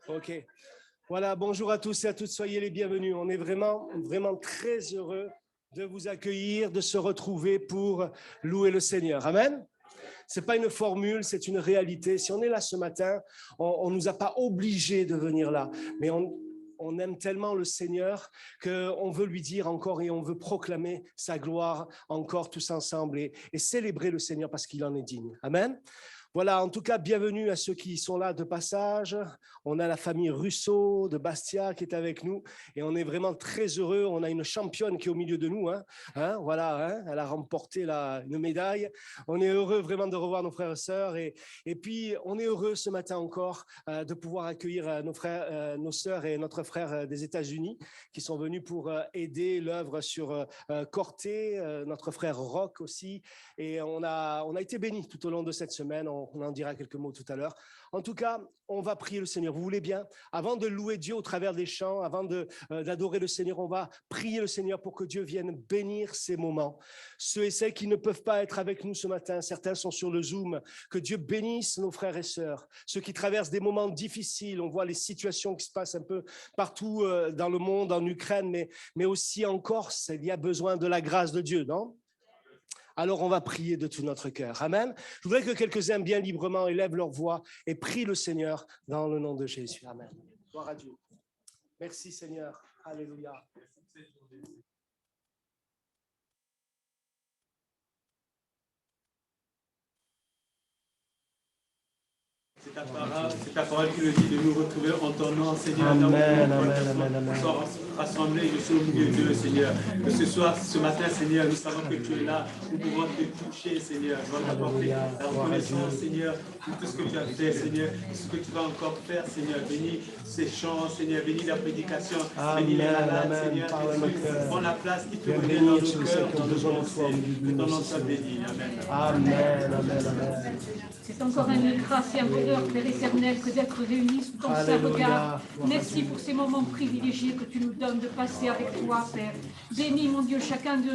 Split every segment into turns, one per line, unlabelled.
Ok. Voilà, bonjour à tous et à toutes, soyez les bienvenus. On est vraiment très heureux de vous accueillir, de se retrouver pour louer le Seigneur. Amen. C'est pas une formule, c'est une réalité. Si on est là ce matin, on nous a pas obligés de venir là, mais on aime tellement le Seigneur qu'on veut lui dire encore et on veut proclamer sa gloire encore tous ensemble et célébrer le Seigneur parce qu'il en est digne. Amen. Voilà, en tout cas, bienvenue à ceux qui sont là de passage. On a la famille Russo de Bastia qui est avec nous et on est vraiment très heureux. On a une championne qui est au milieu de nous. Voilà, elle a remporté une médaille. On est heureux vraiment de revoir nos frères et sœurs et puis on est heureux ce matin encore de pouvoir accueillir nos frères, nos sœurs et notre frère des États-Unis qui sont venus pour aider l'œuvre sur Corté, notre frère Roch aussi. Et on a été bénis tout au long de cette semaine. On en dira quelques mots tout à l'heure. En tout cas, on va prier le Seigneur. Vous voulez bien? Avant de louer Dieu au travers des chants, avant d'adorer le Seigneur, on va prier le Seigneur pour que Dieu vienne bénir ces moments. Ceux et celles qui ne peuvent pas être avec nous ce matin, certains sont sur le Zoom, que Dieu bénisse nos frères et sœurs. Ceux qui traversent des moments difficiles, on voit les situations qui se passent un peu partout dans le monde, en Ukraine, mais aussi en Corse, il y a besoin de la grâce de Dieu, non? Alors on va prier de tout notre cœur. Amen. Je voudrais que quelques-uns bien librement élèvent leur voix et prient le Seigneur dans le nom de Jésus. Amen. Gloire à Dieu. Merci Seigneur. Alléluia.
C'est ta parole qui le dit de nous retrouver en ton nom, Seigneur.
Amen, amen.
Nous sommes rassemblés, je suis au milieu de Dieu, Seigneur. Que ce soit ce matin, Seigneur, nous savons que tu es là. Nous pouvons te toucher, Seigneur. Nous allons t'apporter la reconnaissance, Seigneur, pour tout ce que tu as fait, Seigneur, tout ce que tu vas encore faire, Seigneur. Bénis ces chants, Seigneur. Bénis la prédication. Bénis les malades, Seigneur. Prends la place qui te revient dans nos cœurs, dans nos pensées. Que ton nom soit béni. Amen.
Amen.
C'est encore une grâce et un bonheur, Père éternel, que d'être réunis sous ton saint regard. Merci pour ces moments privilégiés que tu nous donnes de passer avec toi, Père. Bénis, mon Dieu, chacun de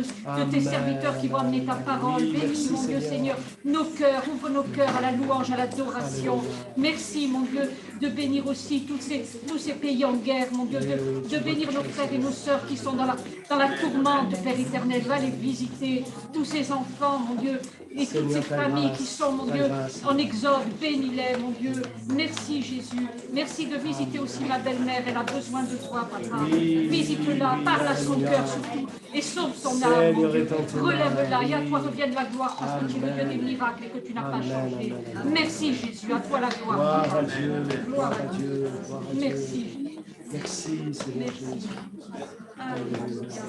tes serviteurs qui vont amener ta parole. Bénis, mon Dieu, Seigneur, nos cœurs. Ouvre nos cœurs à la louange, à l'adoration. Merci, mon Dieu, de bénir aussi tous ces pays en guerre, mon Dieu, de bénir nos frères et nos sœurs qui sont dans la tourmente, Père éternel. Va les visiter, tous ces enfants, mon Dieu, et toutes ces familles qui sont, mon Dieu, en exode. Bénis-les, mon Dieu. Merci, Jésus. Merci de visiter aussi ma belle-mère. Elle a besoin de toi, Papa. Visite-la, parle à son cœur surtout, et sauve son âme. Relève-la, et à toi revienne la gloire, parce que tu es Dieu des miracles et que tu n'as pas changé. Merci, Jésus. À toi la gloire.
Gloire à Dieu. Gloire à Dieu.
Merci, Jésus.
Merci, Seigneur Jésus.
Alléluia.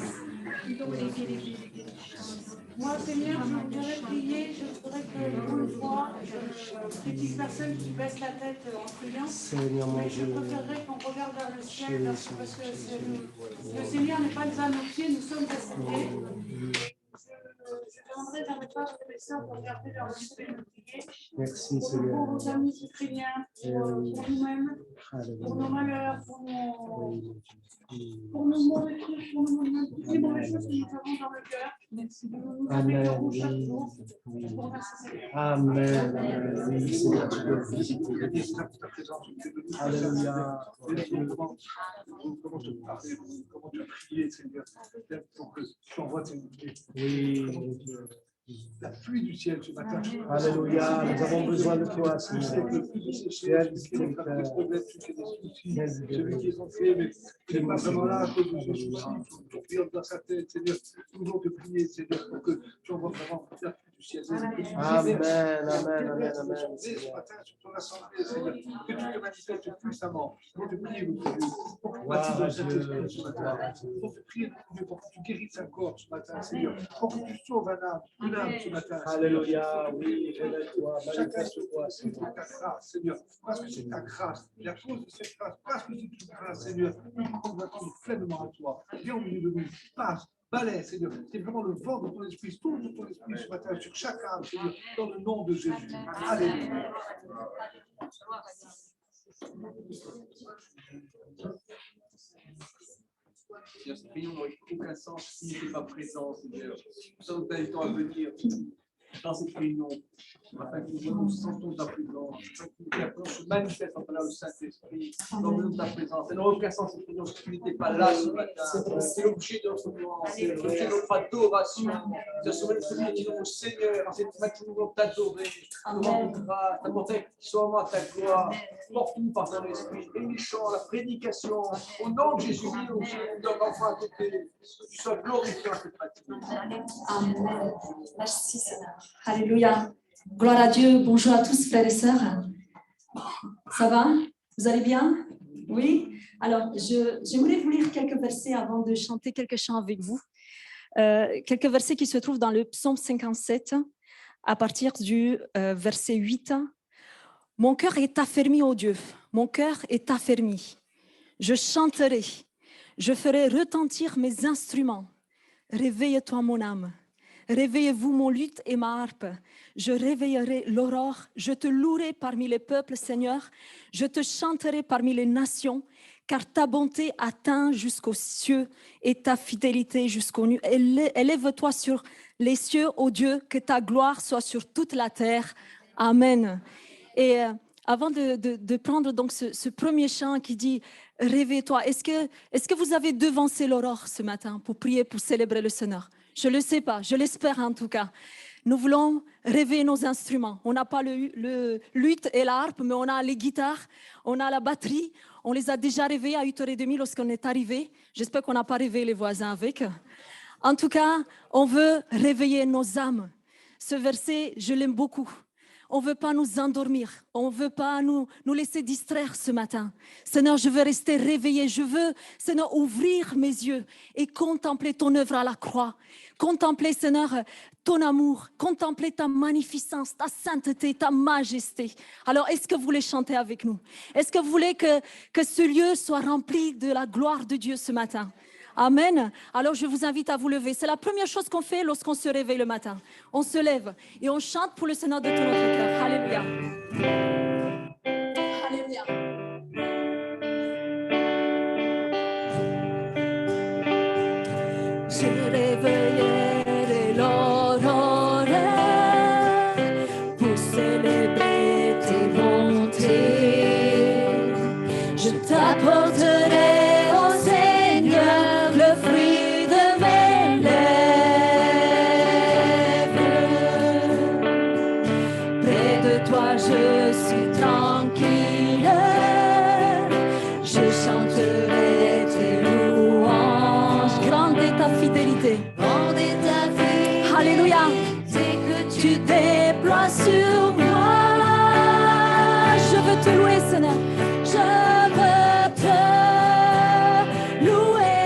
Moi, Seigneur, je voudrais prier, je voudrais que pour une fois, petite personne qui baisse la tête en priant,
Seigneur, mon
mais je
Dieu.
préférerais qu'on regarde vers le ciel, parce que le Seigneur n'est pas à nos pieds, nous sommes ascendés. J'ai demanderai d'un message aux sœurs pour garder leur respect et de prier.
Merci,
Pour
Seigneur.
nos amis ukrainiens, pour nous-mêmes, pour nos malheurs, pour nos mauvais trucs, pour nos toutes les mauvaises choses que nous avons dans le cœur. Nous améliorons chaque jour. Je vous remercie, Seigneur.
Amen. Amen. Oui, Seigneur, tu peux visiter. Alléluia.
Comment tu as prié, Seigneur, pour que tu envoies tes bouquets.
Oui.
La pluie du ciel ce matin.
Alléluia. Nous avons besoin de toi, Seigneur.
Celui qui est entré, mais qui n'est pas vraiment là à cause de ce souci, pour prier dans sa tête, Seigneur. Nous voulons te prier, Seigneur, pour que tu envoies vraiment la pluie du ciel.
Amen. Amen. Amen.
Ce matin, sur ton assemblée, Seigneur, que tu te manifestes puissamment. Nous te prions, pour que tu baptises Saint-Esprit ce matin. Pour te prier, pour que tu guérisses un corps ce matin, Seigneur. Pour que tu sauves un âme, une âme ce matin.
Alléluia. Oui, révèle-toi, manifeste-toi,
Seigneur. Ta grâce, Seigneur, parce que c'est ta grâce. Et à cause de cette grâce, parce que c'est une grâce, Seigneur, nous convoitons pleinement à toi. Viens au milieu de nous, passe. Balaie, Seigneur, c'est vraiment le vent de ton esprit, tourne de ton esprit ce matin sur chaque âme, Seigneur, dans le nom de Jésus. Alléluia.
Seigneur, cette réunion n'aurait aucun sens s'il n'était pas présent, Seigneur. Nous sommes invitants à venir dans cette réunion, afin que nous sentons ta présence, afin que nous se manifeste en travers le Saint-Esprit, dans le nom de ta présence. Ça n'aurait aucun sens cette réunion si tu n'étais pas là ce matin. C'est l'objet de notre louange, c'est l'objet de notre adoration. C'est ce moment qui nous Seigneur, en cette matin, nous voulons t'adorer, nous rendre grâce, t'apporter seulement ta gloire. Porte-nous par ton esprit, et les chants, la prédication, au nom de Jésus, nous donne enfin à côté, que tu sois glorifié en cette matinée.
Amen. Merci Seigneur. Alléluia. Gloire à Dieu. Bonjour à tous, frères et sœurs. Ça va? Vous allez bien? Oui? Alors, j'aimerais vous lire quelques versets avant de chanter quelques chants avec vous. Quelques versets qui se trouvent dans le psaume 57, à partir du verset 8. Mon cœur est affermi, ô Dieu. Mon cœur est affermi. Je chanterai. Je ferai retentir mes instruments. Réveille-toi, mon âme. Réveillez-vous, mon luth et ma harpe. Je réveillerai l'aurore. Je te louerai parmi les peuples, Seigneur. Je te chanterai parmi les nations, car ta bonté atteint jusqu'aux cieux et ta fidélité jusqu'aux nues. Élève-toi sur les cieux, ô Dieu, que ta gloire soit sur toute la terre. Amen. Et avant de prendre donc ce premier chant qui dit « Réveille-toi », est-ce que vous avez devancé l'aurore ce matin pour prier, pour célébrer le Seigneur? Je ne le sais pas, je l'espère en tout cas. Nous voulons réveiller nos instruments. On n'a pas le luth et la harpe, mais on a les guitares, on a la batterie. On les a déjà réveillés à 8h30 lorsqu'on est arrivé. J'espère qu'on n'a pas réveillé les voisins avec. En tout cas, on veut réveiller nos âmes. Ce verset, je l'aime beaucoup. On ne veut pas nous endormir. On ne veut pas nous laisser distraire ce matin. Seigneur, je veux rester réveillé. Je veux, Seigneur, ouvrir mes yeux et contempler ton œuvre à la croix. Contempler, Seigneur, ton amour. Contempler ta magnificence, ta sainteté, ta majesté. Alors, est-ce que vous voulez chanter avec nous? Est-ce que vous voulez que ce lieu soit rempli de la gloire de Dieu ce matin? Amen. Alors, je vous invite à vous lever. C'est la première chose qu'on fait lorsqu'on se réveille le matin. On se lève et on chante pour le Seigneur de tout notre cœur. Alléluia. Alléluia. Je réveillerai l'aurore pour célébrer tes bontés. Je t'apporterai le fruit de mes lèvres. Près de toi, je suis tranquille. Je chanterai tes louanges. Grande est ta fidélité. Grande est ta fidélité. Alléluia. C'est que tu déploies sur moi. Je veux te louer, Seigneur. Je veux te louer.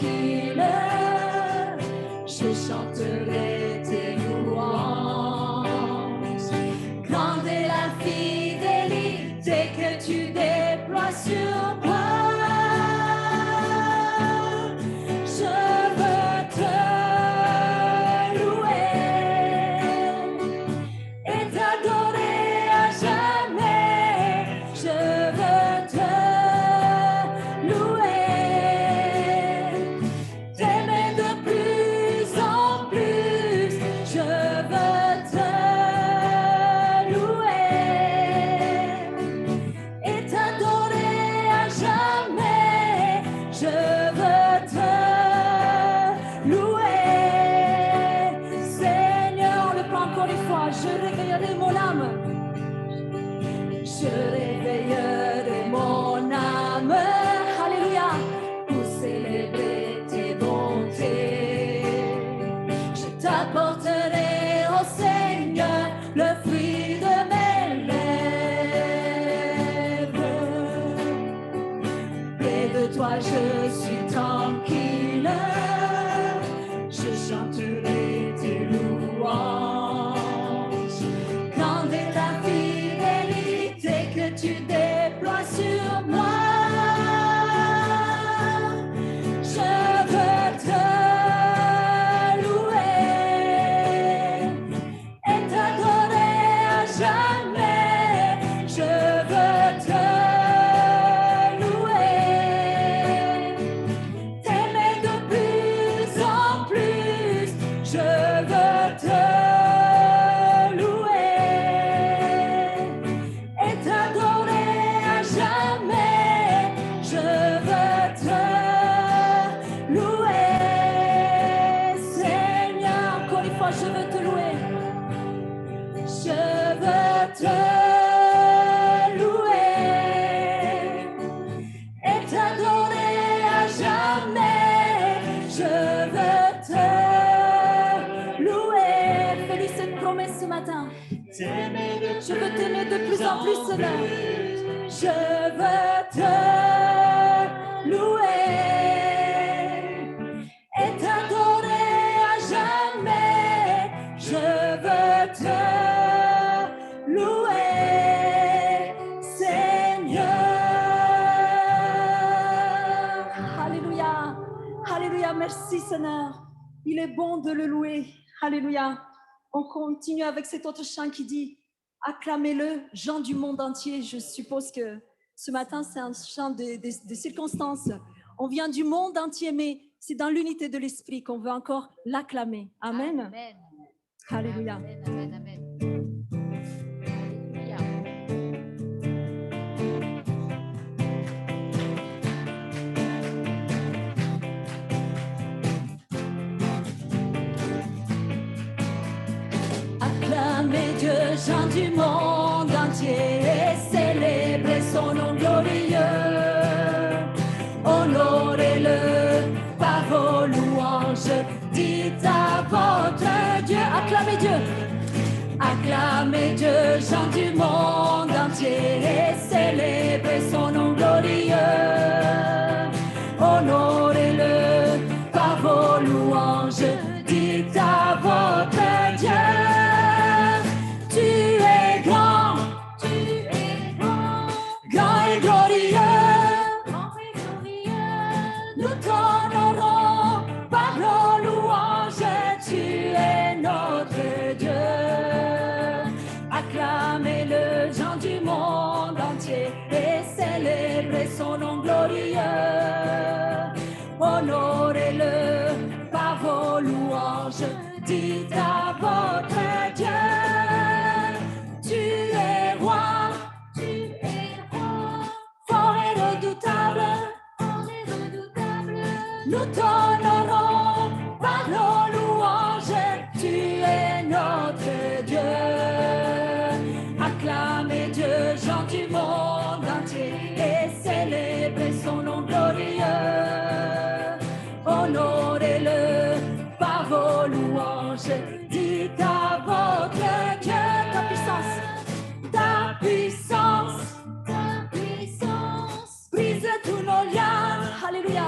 tranquille, je chanterai tes louanges. Grande est la fidélité que tu déploies sur moi. Je veux te louer et t'adorer à jamais. Je veux te louer, t'aimer de plus en plus. Je veux te louer et t'adorer à jamais. Je veux te louer. Seigneur, on le prend encore une fois. Je réveillerai mon âme. Je réveillerai mon âme. Alléluia. Pour célébrer tes bontés. Je t'apporterai, ô Seigneur, le fruit de mes lèvres. Près de toi, je suis tranquille. Je chanterai tes louanges. Grande est la fidélité que tu déploies sur moi. Je veux te louer et t'adorer à jamais. Je veux te louer, t'aimer de plus en plus. Je veux te louer et t'adorer à jamais. Je veux te louer. Seigneur, encore une fois, je veux te louer. Je veux te louer et t'adorer à jamais. Je veux te louer. Fais-lui cette promesse ce matin. Je veux t'aimer de plus en plus, Seigneur. Je veux te louer et t'adorer à jamais. Je veux te louer, Seigneur. Alléluia. Alléluia. Merci, Seigneur. Il est bon de le louer. Alléluia. On continue avec cet autre chant qui dit « Acclamez-le, gens du monde entier ». Je suppose que ce matin, c'est un chant de circonstances. On vient du monde entier, mais c'est dans l'unité de l'Esprit qu'on veut encore l'acclamer. Amen.
Amen.
Alléluia.
Amen, amen, amen. Alléluia.
Acclamez Dieu, gens du monde entier, et célébrez son nom glorieux. Honorez-le par vos louanges, dites à votre Dieu. Acclamez Dieu. Acclamez Dieu, gens du monde entier, et célébrez son nom glorieux. Honorez-le par vos louanges, dites à votre Dieu. Tu es grand, grand et glorieux. Nous t'honorons par nos louanges, tu es notre Dieu. Acclamez-le, gens du monde entier, et célébrez son nom glorieux. Honorez-le par vos louanges, dites à votre Dieu. Tu es roi, fort et redoutable. Nous t'honorons par nos louanges, tu es notre Dieu. Acclamez Dieu, gens du monde entier, et célébrez son nom glorieux. Honorez-le par vos louanges, dites à votre Dieu. Ta puissance, brise tous nos liens. Alléluia.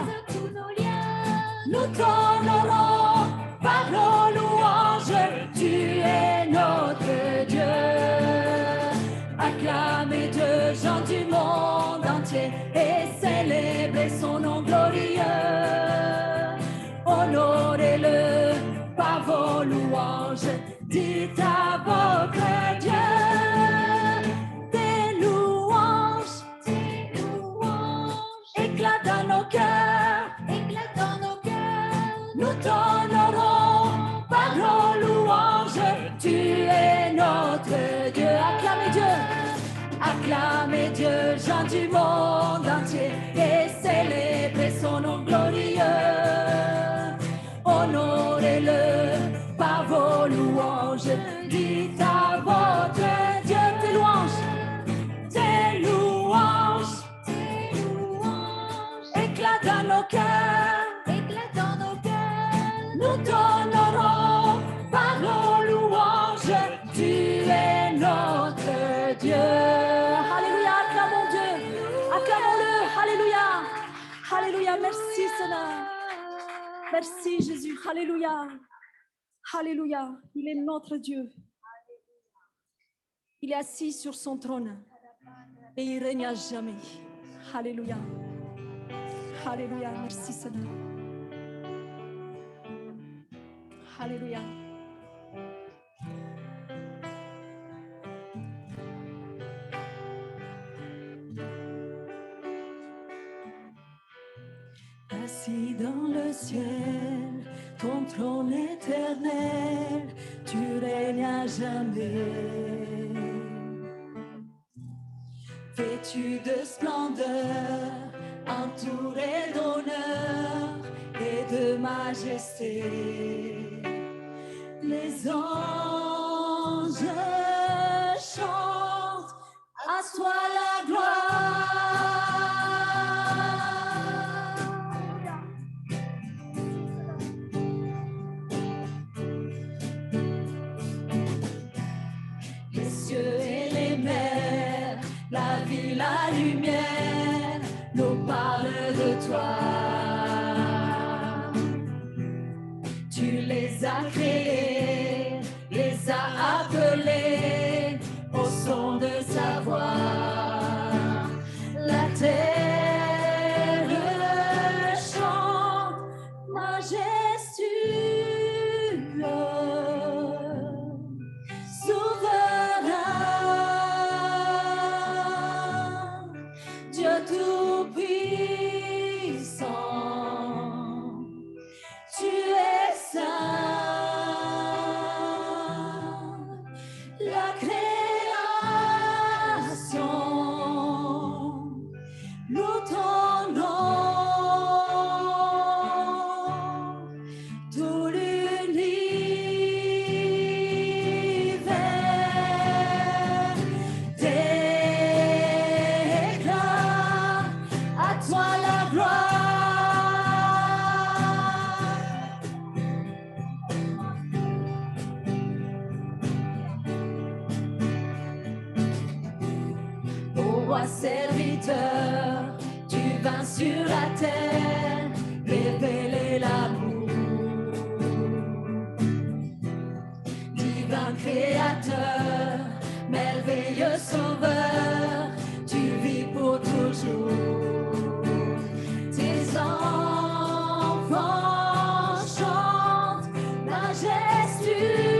Acclamez Dieu, gens du monde entier, et célébrez son nom glorieux. Honorez-le par vos louanges, dites à votre Dieu des louanges, éclatent dans nos cœurs, nous t'honorons par nos louanges, tu es notre Dieu. Acclamez Dieu, gens du monde entier, et célébrez son nom glorieux. Honorez-le par vos louanges, dites à votre Dieu tes louanges, éclatent dans nos cœurs, nous t'honorons par nos louanges, tu es notre Dieu. Alléluia, acclamons Dieu, acclamons-le, alléluia, alléluia, merci Seigneur, merci Jésus, alléluia, alléluia, il est notre Dieu, il est assis sur son trône et il règne à jamais, alléluia, alléluia, merci Seigneur, alléluia. Assis dans le ciel, ton trône éternel, tu règnes à jamais. Vêtu de splendeur, entouré d'honneur et de majesté, les anges chantent à toi la gloire. La lumière nous parle de toi. Tu les as créés, les as appelés au son de sa voix. La terre chante majestueux, souverain. Tout-puissant, tu es saint, la création, nous t'honorons, tout l'univers déclare à toi la gloire. Ô roi serviteur, tu vins sur la terre révéler l'amour. Divin créateur, merveilleux sauveur, tu vis pour toujours. Tes enfants chantent majestueux.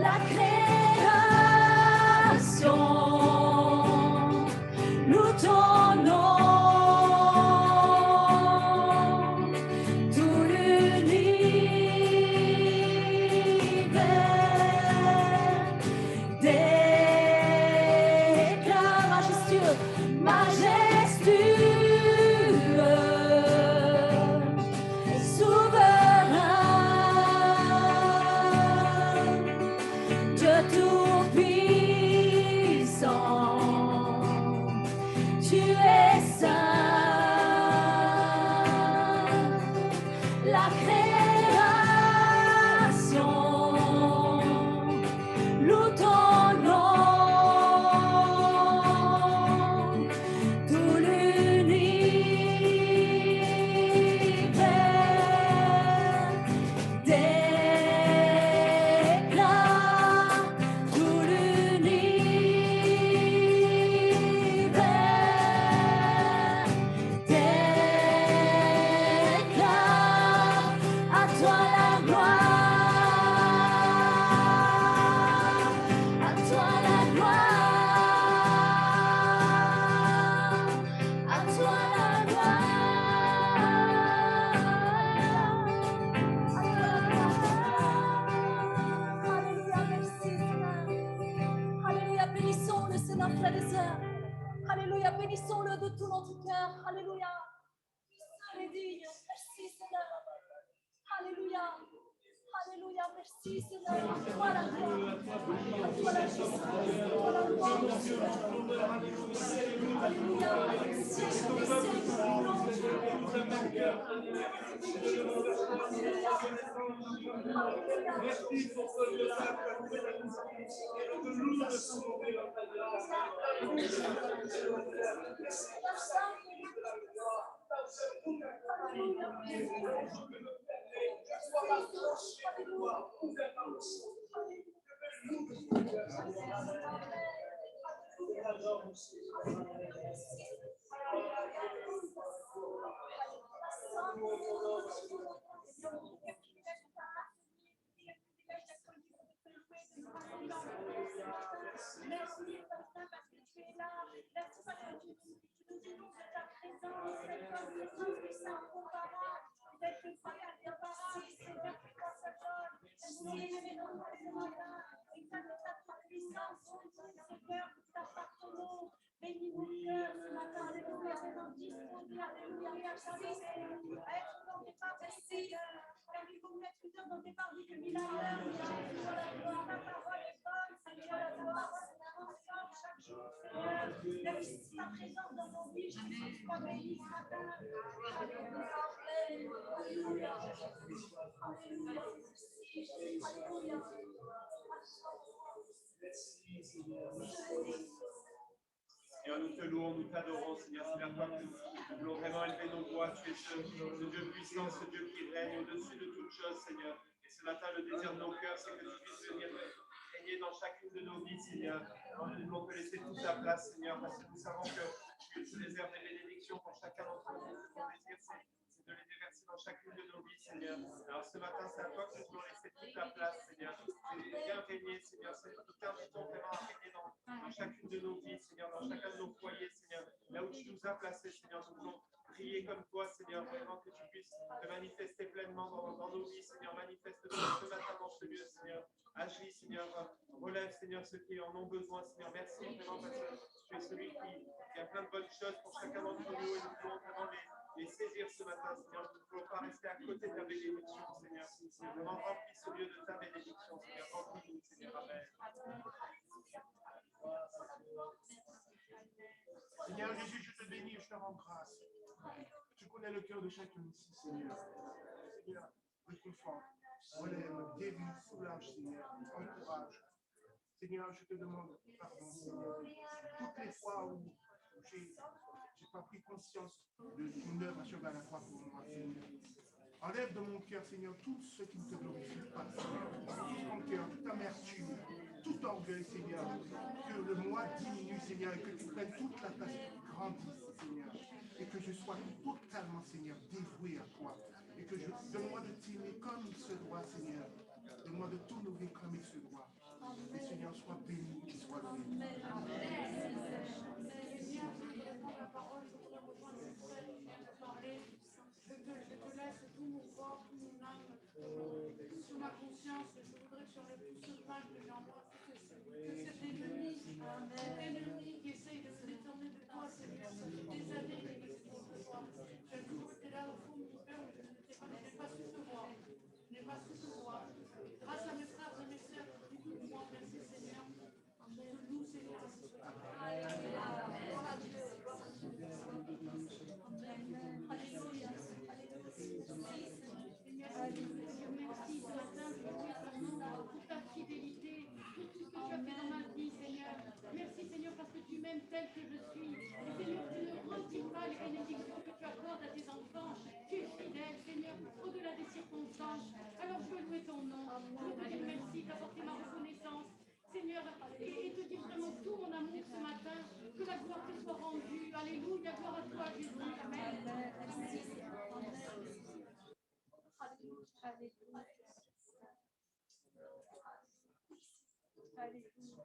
La création loue ton nom. Tout l'univers déclare, tout l'univers déclare à toi la gloire, à toi la gloire, à toi la gloire. Alléluia, merci Seigneur. Alléluia, bénissons le Seigneur, frères et sœurs. Alléluia, bénissons-le de tout notre cœur. Alléluia. Seul est digne. Merci Seigneur. Alléluia. Alléluia, merci Seigneur. À toi la gloire. À toi la puissance. À toi la gloire. Alléluia.
Merci pour ce lieu sacré, et de nous de sauver la
Merci parce que tu es là. Merci parce que tu nous énonces de ta présence, cette connaissance qui est incomparable. Vous êtes le Père incomparable, Seigneur, qui t'en se donne. Merci, Seigneur, ce matin. Et ça, de ta puissance, Seigneur, nous t'appartenons. Bénis mon cœur ce matin, alléluia, présent disposé, alléluia, merci, Seigneur. Être dans tes pas, Seigneur. Car il faut mettre une heure dans tes pas, dit que 1000 ans. Ta parole est bonne, Seigneur, ta parole est ensemble chaque jour, Seieur. Merci pour ta présence dans nos vies, Jésus, sois béni ce matin. Alléluia, alléluia, alléluia, alléluia.
Seigneur, nous te louons, nous t'adorons, Seigneur. C'est vers toi que nous voulons vraiment élever nos voix. Tu es ce Dieu puissant, ce Dieu qui règne au-dessus de toutes choses, Seigneur. Et ce matin, le désir de nos cœurs, c'est que tu puisses venir régner dans chacune de nos vies, Seigneur. Nous ne voulons te laisser toute la place, Seigneur, parce que nous savons que tu réserves des bénédictions pour chacun d'entre nous. Ton désir, c'est de les déverser dans chacune de nos vies, Seigneur. Alors ce matin, c'est à toi que nous voulons laisser toute la place, Seigneur. C'est bien régner, Seigneur. Nous t'invitons vraiment à régner dans chacune de nos vies, Seigneur, dans chacun de nos foyers, Seigneur. Là où tu nous as placés, Seigneur, nous voulons prier comme toi, Seigneur, vraiment que tu puisses te manifester pleinement dans nos vies, Seigneur. Manifeste-toi ce matin dans ce lieu, Seigneur. Agis, Seigneur. Relève, Seigneur, ceux qui en ont besoin, Seigneur. Merci vraiment parce que tu es celui qui a plein de bonnes choses pour chacun d'entre nous et nous voulons vraiment les saisir ce matin, Seigneur. Nous ne voulons pas rester à côté de ta bénédiction, Seigneur. Vraiment remplis ce lieu de ta bénédiction, Seigneur. Remplis-nous, Seigneur. Amen.
Seigneur Jésus, je te bénis et je te rends grâce. Tu connais le cœur de chacun ici, Seigneur. Seigneur, réconforte, relève, guéris, soulage, Seigneur, encourage. Seigneur, je te demande pardon, Seigneur. Toutes les fois où j'ai pas pris conscience de ton œuvre achevée à la croix pour moi, Seigneur. Enlève de mon cœur, Seigneur, tout ce qui ne te glorifie pas, Seigneur. Tout ton cœur, toute amertume, tout orgueil, Seigneur. Que le moi diminue, Seigneur, et que tu prennes toute la place, grandisse, Seigneur. Et que je sois totalement, Seigneur, dévoué à toi. Et que donne-moi de t'aimer comme il se doit, Seigneur. Donne-moi de t'honorer comme il se doit. Et Seigneur, sois béni et sois loué.
Je te laisse tout mon corps, tout mon âme, sous ma conscience. Je voudrais que j'enlève tout ce mal que j'ai en moi, que cet ennemi qui essaye de me détourner de toi, Seigneur, ça fait des années qu'il essaie de toi. J'ai toujours été là au fond de mon cœur, mais je n'ai pas su te voir. Je n'ai pas su te voir. Grâce à mes frères et mes sœurs qui prient pour moi, merci Seigneur. Je te loue, Seigneur. Seigneur, merci ce matin, je veux dire vraiment toute ta fidélité, tout ce que tu
parce que tu m'aimes tel que je suis. Et Seigneur, tu ne retires pas les bénédictions que tu accordes à tes enfants. Tu es fidèle, Seigneur, au-delà des circonstances. Alors je veux louer ton nom. Je veux te dire merci, t'apporter ma reconnaissance. Seigneur, et te dire vraiment tout mon amour ce matin, que la gloire te soit rendue. Alléluia, gloire à toi, Jésus. Amen.
Alléluia.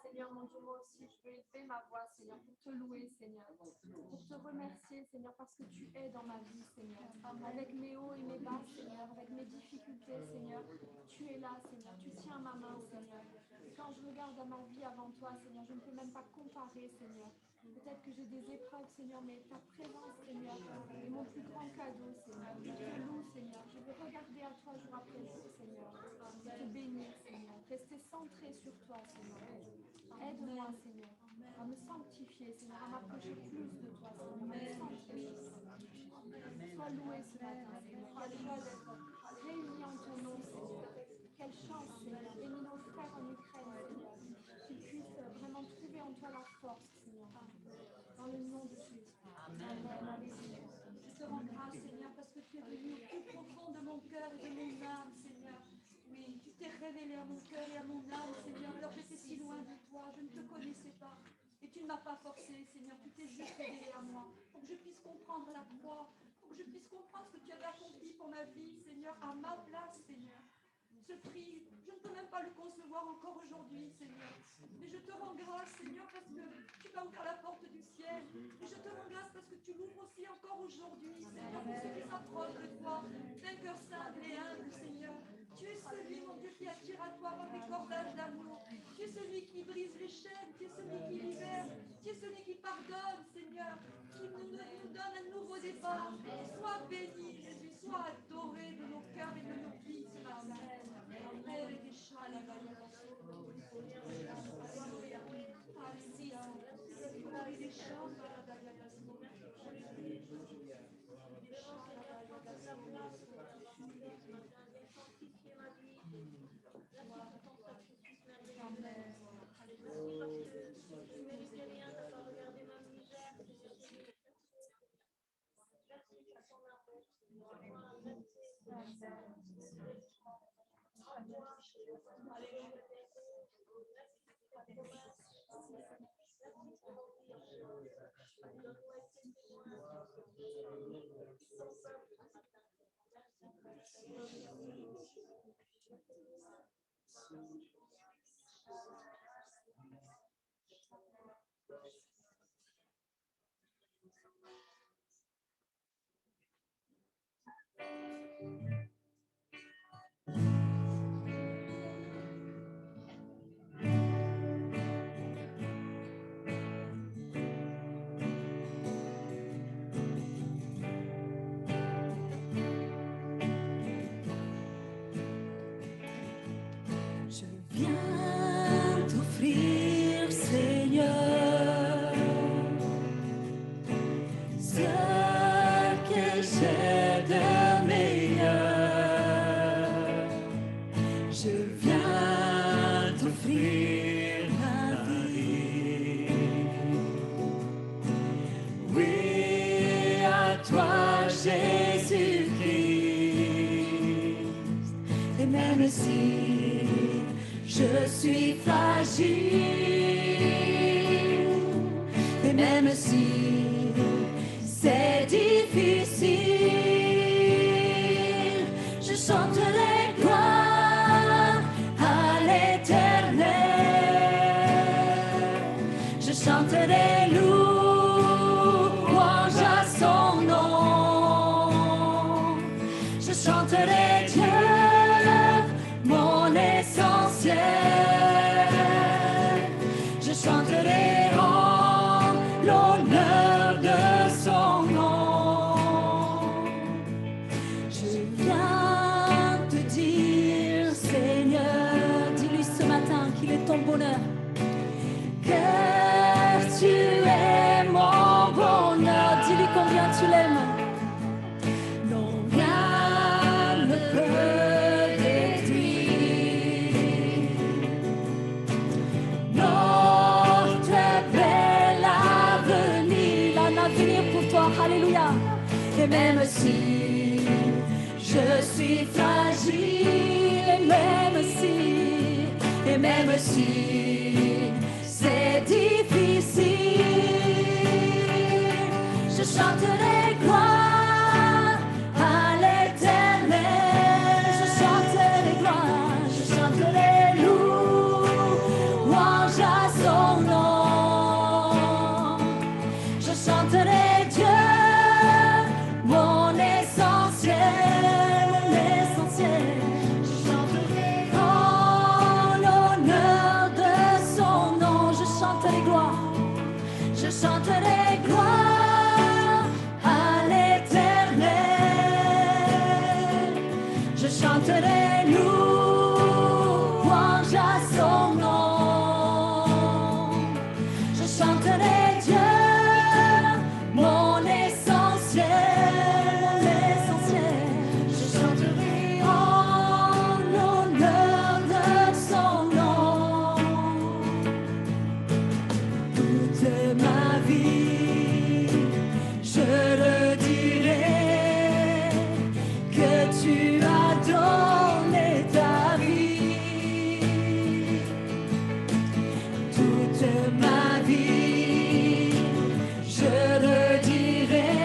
Seigneur, mon Dieu, moi aussi, je veux élever ma voix, Seigneur, pour te louer, Seigneur, pour te remercier, Seigneur, parce que tu es dans ma vie, Seigneur, avec mes hauts et mes bas, Seigneur, avec mes difficultés, Seigneur, tu es là, Seigneur, tu tiens ma main, Seigneur. Et quand je regarde à ma vie avant toi, Seigneur, je ne peux même pas comparer, Seigneur. Peut-être que j'ai des épreuves, Seigneur, mais ta présence, Seigneur, est mon plus grand cadeau, Seigneur. Je te loue, Seigneur. Je veux regarder à toi jour après jour, Seigneur. Et te bénir, Seigneur. Rester centré sur toi, Seigneur. Aide-moi, Seigneur, à me sanctifier, Seigneur, à m'approcher plus de toi, Seigneur, à me centrer sur toi. Sois loué ce matin, Seigneur. Quelle joie d'être réunis en ton nom, Seigneur. Quelle chance, Seigneur. Bénis nos frères en Ukraine, Seigneur. Qu'ils puissent vraiment trouver en toi la force, Seigneur. Dans le nom de Jésus. Amen. Alléluia. Je te rends grâce, Seigneur, parce que tu es venu au plus profond de mon cœur et de mon âme, Seigneur. Oui, tu t'es révélé à mon cœur et à mon âme, Seigneur, alors j'étais si loin de toi, je ne te connaissais pas. Et tu ne m'as pas forcé, Seigneur, tu t'es juste révélé à moi, pour que je puisse comprendre la croix, pour que je puisse comprendre ce que tu avais accompli pour ma vie, Seigneur, à ma place, Seigneur. Ce prix, je ne peux même pas le concevoir encore aujourd'hui, Seigneur. Mais je te rends grâce, Seigneur, parce que tu vas ouvrir la porte du ciel. Et je te rends grâce parce que tu l'ouvres aussi encore aujourd'hui, Seigneur, pour ceux qui s'approchent de toi, d'un cœur simple et humble, Seigneur. Tu es celui, mon Dieu, qui attire à toi par des cordages d'amour. Tu es celui qui brise les chaînes, tu es celui qui libère, tu es celui qui pardonne, Seigneur, qui nous donne un nouveau départ. Sois béni, Jésus, sois adoré de nos cœurs et de nos vies ce matin.
Je viens t'offrir, Seigneur, ce que j'ai de meilleur. Je viens t'offrir ma vie. Oui, à toi, Jésus-Christ. Et même si je suis fragile, et même si c'est difficile, je chanterai gloire à l'Éternel. Je chanterai louange à son nom. Je chanterai Dieu, mon essentiel. Je chanterai en l'honneur de son nom. Je viens te dire, Seigneur, dis-lui ce matin qu'il est ton bonheur, que tu es mon bonheur. Dis-lui combien tu l'aimes. Non, rien ne peut détruire. Non, même si je suis fragile, et même si c'est difficile, je chanterai gloire à l'Éternel, je chanterai gloire, je chanterai louange à son nom, je chanterai Dieu, mon essentiel, je chanterai en l'honneur de son nom, je chanterai gloire, je chanterai gloire à l'Éternel, je chanterai louange à son nom, je chanterai Dieu, mon essentiel, je chanterai en l'honneur de son nom. Toute ma vie, je redirai que tu as donné ta vie. Toute ma vie, je redirai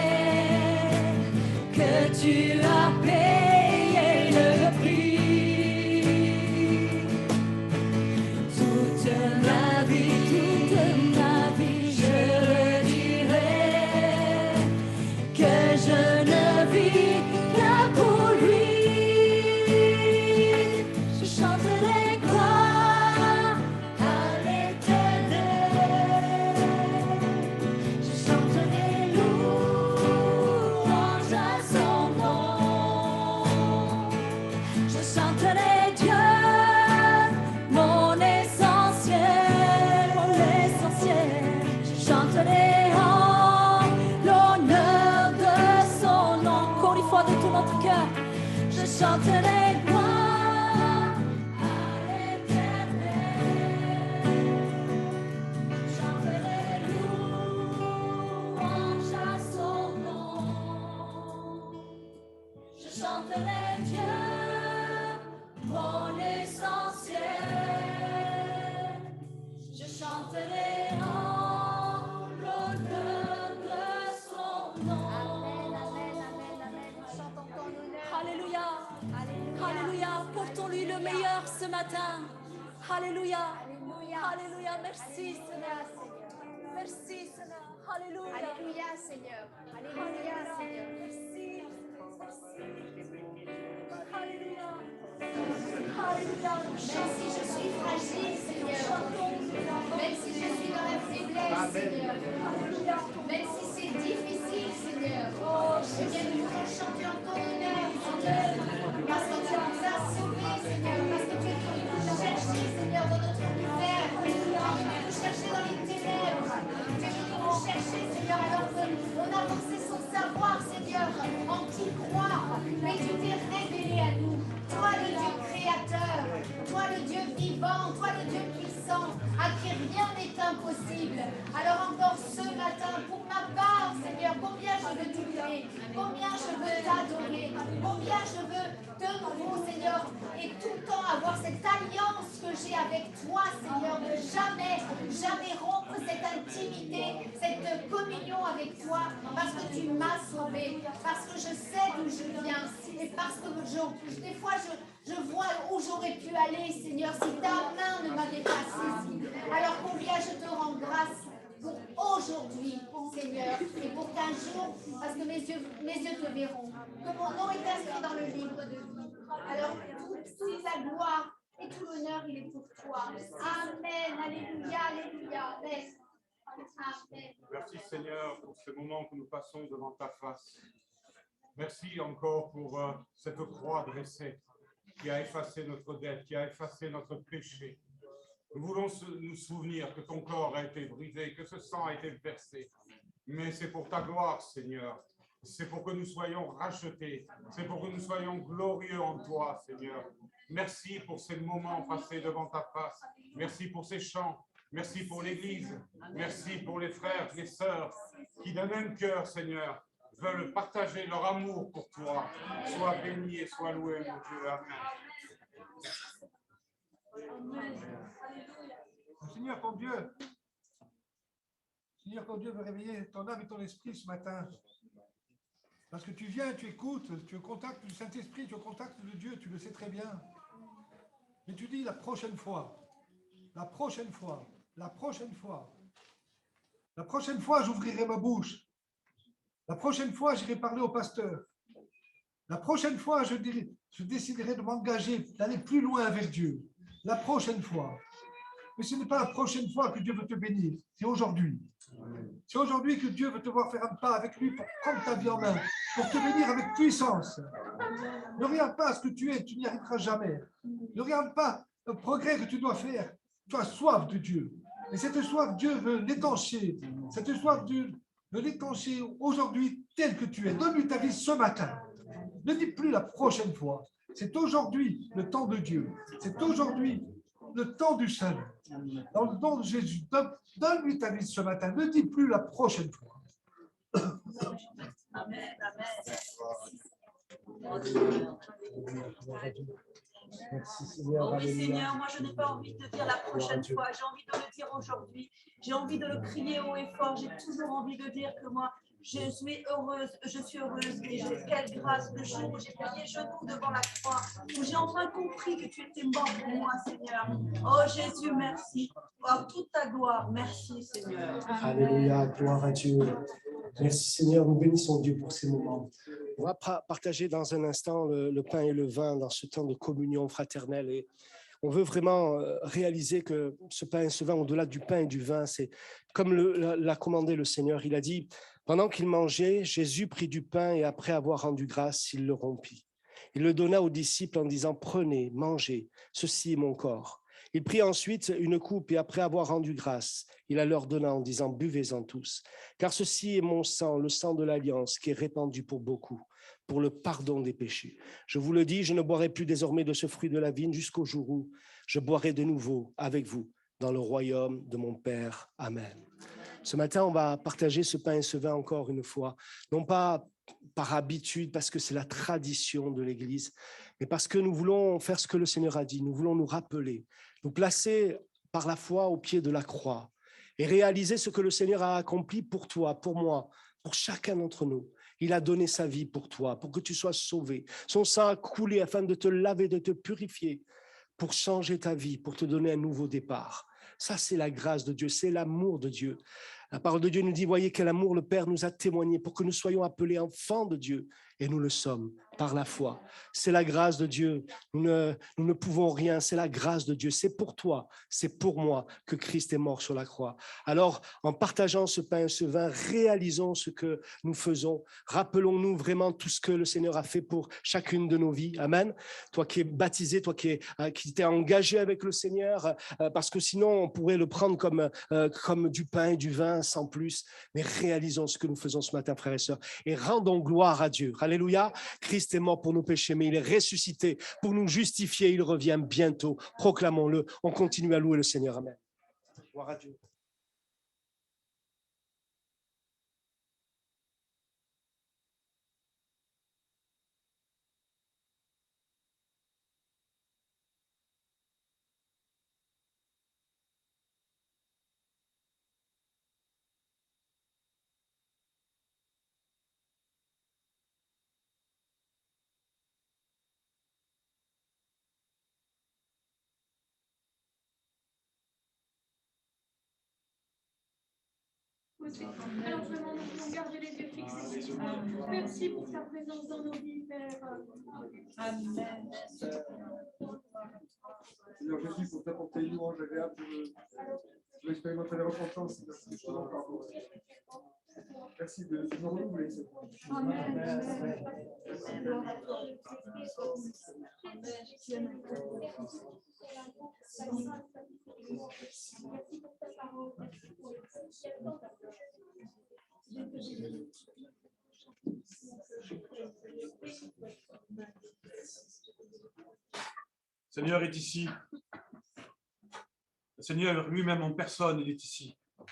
que tu as payé le prix. Toute ma vie, je redirai que je ne vis que pour lui. Je chanterai gloire à l'Éternel, je chanterai louange à son nom, je chanterai Dieu, mon essentiel, je chanterai en l'honneur de son nom. Encore une fois de tout notre cœur, je chanterai gloire à l'Éternel, je chanterai louange à son nom, je chanterai Dieu, mon essentiel, je chanterai en l'honneur de son nom. Alléluia, alléluia, portons-lui le meilleur ce matin. Alléluia, alléluia, merci Seigneur, merci Seigneur, alléluia,
Alléluia, Seigneur. Alléluia, Seigneur.
merci, alléluia, alléluia,
Même si je suis fragile, Seigneur. Même si je suis dans la faiblesse, Seigneur. Même si c'est difficile, Seigneur. Seigneur, nous voulons chanter en ton honneur, Seigneur. Parce que tu nous as sauvés, Seigneur. Parce que tu es venu nous chercher, Seigneur, dans notre univers. Tu es venu nous chercher dans les ténèbres. Tu es venu nous chercher, Seigneur, alors qu'on a pensé sans savoir, Seigneur, en qui croire. Mais tu t'es révélé à nous. Toi, le Dieu créateur. Toi, le Dieu vivant. Toi, le Dieu puissant. À qui rien n'est impossible. Alors encore ce matin, pour ma part, Seigneur, combien je veux t'aimer, combien je veux t'adorer, combien je veux de nouveau, Seigneur, et tout le temps avoir cette alliance que j'ai avec toi, Seigneur, de jamais, jamais rompre cette intimité, cette communion avec toi, parce que tu m'as sauvé, parce que je sais d'où je viens, et parce que des fois je vois où j'aurais pu aller, Seigneur, si ta main ne m'avait pas saisi. Alors combien je te rends grâce pour aujourd'hui, Seigneur, et pour qu'un jour, parce que mes yeux te verront, que mon nom est inscrit dans le livre de vie. Alors toute la gloire et tout l'honneur, il est pour toi. Amen, alléluia, alléluia, amen. Amen.
Merci Seigneur pour ce moment que nous passons devant ta face. Merci encore pour cette croix dressée qui a effacé notre dette, qui a effacé notre péché. Nous voulons nous souvenir que ton corps a été brisé, que ce sang a été versé. Mais c'est pour ta gloire, Seigneur. C'est pour que nous soyons rachetés. C'est pour que nous soyons glorieux en toi, Seigneur. Merci pour ces moments passés devant ta face. Merci pour ces chants. Merci pour l'Église. Merci pour les frères, les sœurs qui d'un même cœur, Seigneur, veulent partager leur amour pour toi. Sois béni et sois loué, mon Dieu. Amen.
Seigneur ton Dieu veut réveiller ton âme et ton esprit ce matin. Parce que tu viens, tu écoutes, tu es au contact du Saint-Esprit, tu es au contact de Dieu, tu le sais très bien. Mais tu dis la prochaine fois, la prochaine fois, la prochaine fois, la prochaine fois, j'ouvrirai ma bouche. La prochaine fois, j'irai parler au pasteur. La prochaine fois, je déciderai de m'engager, d'aller plus loin avec Dieu. La prochaine fois. Mais ce n'est pas la prochaine fois que Dieu veut te bénir, c'est aujourd'hui. C'est aujourd'hui que Dieu veut te voir faire un pas avec lui pour prendre ta vie en main, pour te bénir avec puissance. Ne regarde pas ce que tu es, tu n'y arriveras jamais. Ne regarde pas le progrès que tu dois faire. Tu as soif de Dieu. Et cette soif, Dieu veut l'étancher. Cette soif, Dieu veut l'étancher aujourd'hui tel que tu es. Donne-lui ta vie ce matin. Ne dis plus la prochaine fois. C'est aujourd'hui le temps de Dieu. C'est aujourd'hui le temps du salut. Dans le nom de Jésus, donne-lui ta vie ce matin. Ne dis plus la prochaine fois.
Amen.
Merci Seigneur.
Oui, Seigneur, moi je n'ai pas envie de dire la prochaine fois, j'ai envie de le dire aujourd'hui. J'ai envie de le crier haut et fort. J'ai toujours envie de dire que moi, je suis heureuse et quelle grâce le jour où j'ai fait les genoux devant la croix, où j'ai enfin compris que tu étais mort pour moi, Seigneur. Oh Jésus, merci. Oh, toute ta gloire, merci Seigneur.
Alléluia, gloire à Dieu. Merci Seigneur, nous bénissons Dieu pour ces moments. On va partager dans un instant le pain et le vin dans ce temps de communion fraternelle et on veut vraiment réaliser que ce pain et ce vin, au-delà du pain et du vin, c'est comme l'a commandé le Seigneur. Il a dit, pendant qu'il mangeait, Jésus prit du pain et après avoir rendu grâce, il le rompit. Il le donna aux disciples en disant, prenez, mangez, ceci est mon corps. Il prit ensuite une coupe et après avoir rendu grâce, il la leur donna en disant, buvez-en tous, car ceci est mon sang, le sang de l'alliance qui est répandu pour beaucoup, pour le pardon des péchés. Je vous le dis, je ne boirai plus désormais de ce fruit de la vigne jusqu'au jour où je boirai de nouveau avec vous dans le royaume de mon Père. Amen. Ce matin, on va partager ce pain et ce vin encore une fois, non pas par habitude, parce que c'est la tradition de l'Église, mais parce que nous voulons faire ce que le Seigneur a dit, nous voulons nous rappeler, nous placer par la foi au pied de la croix et réaliser ce que le Seigneur a accompli pour toi, pour moi, pour chacun d'entre nous. Il a donné sa vie pour toi, pour que tu sois sauvé. Son sang a coulé afin de te laver, de te purifier, pour changer ta vie, pour te donner un nouveau départ. Ça, c'est la grâce de Dieu, c'est l'amour de Dieu. La parole de Dieu nous dit, voyez quel amour le Père nous a témoigné pour que nous soyons appelés enfants de Dieu. Et nous le sommes par la foi. C'est la grâce de Dieu. Nous ne pouvons rien. C'est la grâce de Dieu. C'est pour toi, c'est pour moi que Christ est mort sur la croix. Alors, en partageant ce pain et ce vin, réalisons ce que nous faisons. Rappelons-nous vraiment tout ce que le Seigneur a fait pour chacune de nos vies. Amen. Toi qui es baptisé, toi qui t'es engagé avec le Seigneur, parce que sinon, on pourrait le prendre comme du pain et du vin sans plus. Mais réalisons ce que nous faisons ce matin, frères et sœurs, et rendons gloire à Dieu. Alléluia. Christ est mort pour nos péchés, mais il est ressuscité pour nous justifier. Il revient bientôt. Proclamons-le. On continue à louer le Seigneur. Amen. Gloire à Dieu.
Alors vraiment, nous voulons garder les yeux fixés sur toi. Merci pour ta présence dans nos vies, Père. Amen.
Seigneur Jésus, pour t'apporter une louange agréable, je veux expérimenter la repentance. Merci de nous renouveler cette fois.
Amen.
Le Seigneur est ici. Le Seigneur lui-même en personne, il est ici. Il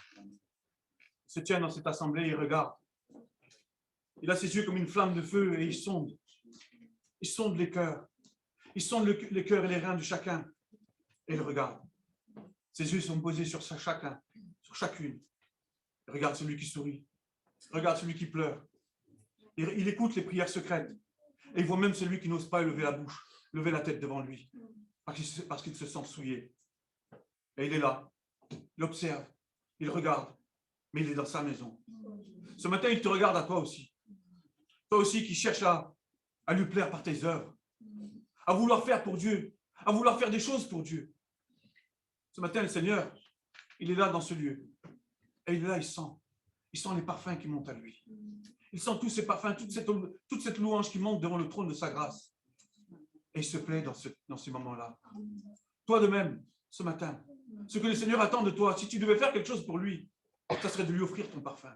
se tient dans cette assemblée, il regarde.
Il a ses yeux comme une flamme de feu et il sonde. Il sonde les cœurs. Il sonde les cœurs et les reins de chacun. Et il regarde. Ses yeux sont posés sur chacun, sur chacune. Il regarde celui qui sourit. Il regarde celui qui pleure. Il écoute les prières secrètes. Et il voit même celui qui n'ose pas lever la bouche, lever la tête devant lui. Parce qu'il se sent souillé. Et il est là. Il observe. Il regarde. Mais il est dans sa maison. Ce matin, il te regarde à toi aussi. Toi aussi qui cherches à lui plaire par tes œuvres. À vouloir faire pour Dieu. À vouloir faire des choses pour Dieu. Ce matin, le Seigneur, il est là dans ce lieu. Et il est là, il sent les parfums qui montent à lui. Il sent tous ces parfums, toute cette louange qui monte devant le trône de sa grâce. Et il se plaît dans ces moments-là. Toi de même, ce matin, ce que le Seigneur attend de toi, si tu devais faire quelque chose pour lui, ça serait de lui offrir ton parfum.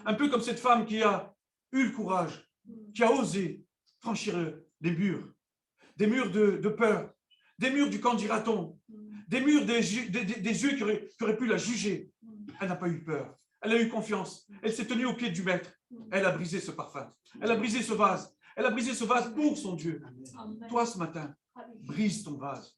Un peu comme cette femme qui a eu le courage, qui a osé franchir des murs de peur, des murs du camp d'Iraton, des murs des yeux qui auraient pu la juger. Elle n'a pas eu peur. Elle a eu confiance. Elle s'est tenue au pied du Maître. Elle a brisé ce parfum. Elle a brisé ce vase. Elle a brisé ce vase pour son Dieu. Toi, ce matin, brise ton vase.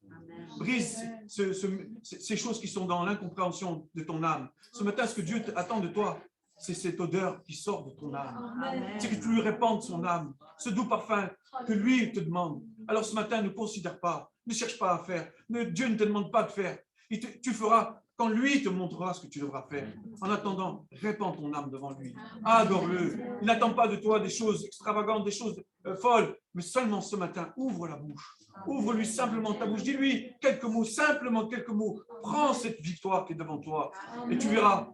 Brise ces choses qui sont dans l'incompréhension de ton âme. Ce matin, ce que Dieu attend de toi, c'est cette odeur qui sort de ton âme. C'est que tu lui répandes son âme, ce doux parfum que lui te demande. Alors ce matin, ne considère pas, ne cherche pas à faire. Dieu ne te demande pas de faire. Tu feras quand lui te montrera ce que tu devras faire. En attendant, répands ton âme devant lui. Adore-le. Il n'attend pas de toi des choses extravagantes, des choses folles, mais seulement ce matin, ouvre la bouche. Ouvre-lui simplement ta bouche. Dis-lui quelques mots, simplement quelques mots. Prends cette victoire qui est devant toi. Et tu verras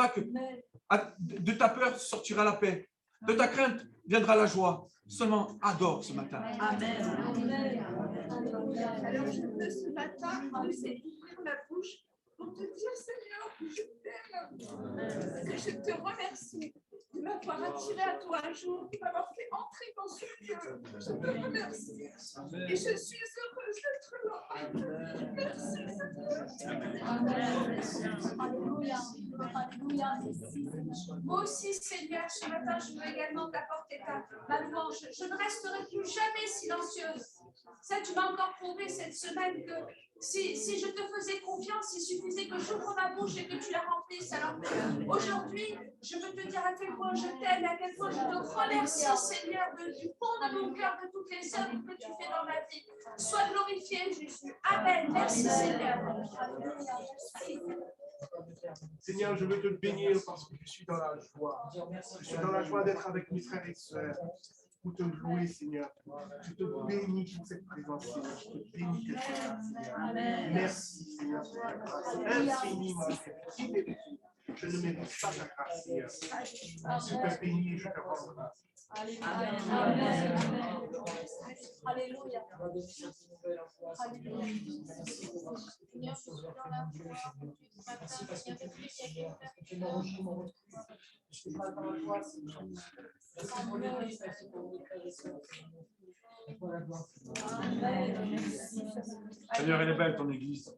que de ta peur sortira la paix. De ta crainte viendra la joie. Seulement adore ce matin.
Amen. Alors, ce matin, je vais ouvrir la bouche pour te dire, Seigneur, que je t'aime, que je te remercie de m'avoir attiré à toi un jour, de m'avoir fait entrer dans ce lieu. Je te remercie. Et je suis heureuse d'être là. Merci, Seigneur. Alléluia. Alléluia. Moi aussi, Seigneur, ce matin, je veux également t'apporter ma louange. Je ne resterai plus jamais silencieuse. Ça, tu m'as encore prouvé cette semaine que si je te faisais confiance, il suffisait que j'ouvre ma bouche et que tu la remplisses. Alors aujourd'hui, je veux te dire à quel point je t'aime, à quel point je te remercie, Seigneur, du fond de mon cœur, de toutes les œuvres que tu fais dans ma vie. Sois glorifié, Jésus. Amen. Merci, Seigneur.
Seigneur, je veux te bénir parce que je suis dans la joie. Je suis dans la joie d'être avec mes frères et sœurs. Pour te louer, Seigneur. Je te bénis pour cette présence, Seigneur. Je te bénis, Seigneur. Merci, Seigneur, pour ta grâce infiniment. Je ne mérite pas ta grâce, Seigneur. Je te bénis et je te rends grâce.
Alléluia. Alléluia. Seigneur, je suis dans la joie. Merci parce que tu m'as reçu mon retour. Je suis pas dans la joie, Seigneur. Merci pour l'église, merci pour vos frères et sœurs.
Seigneur, elle est belle ton église.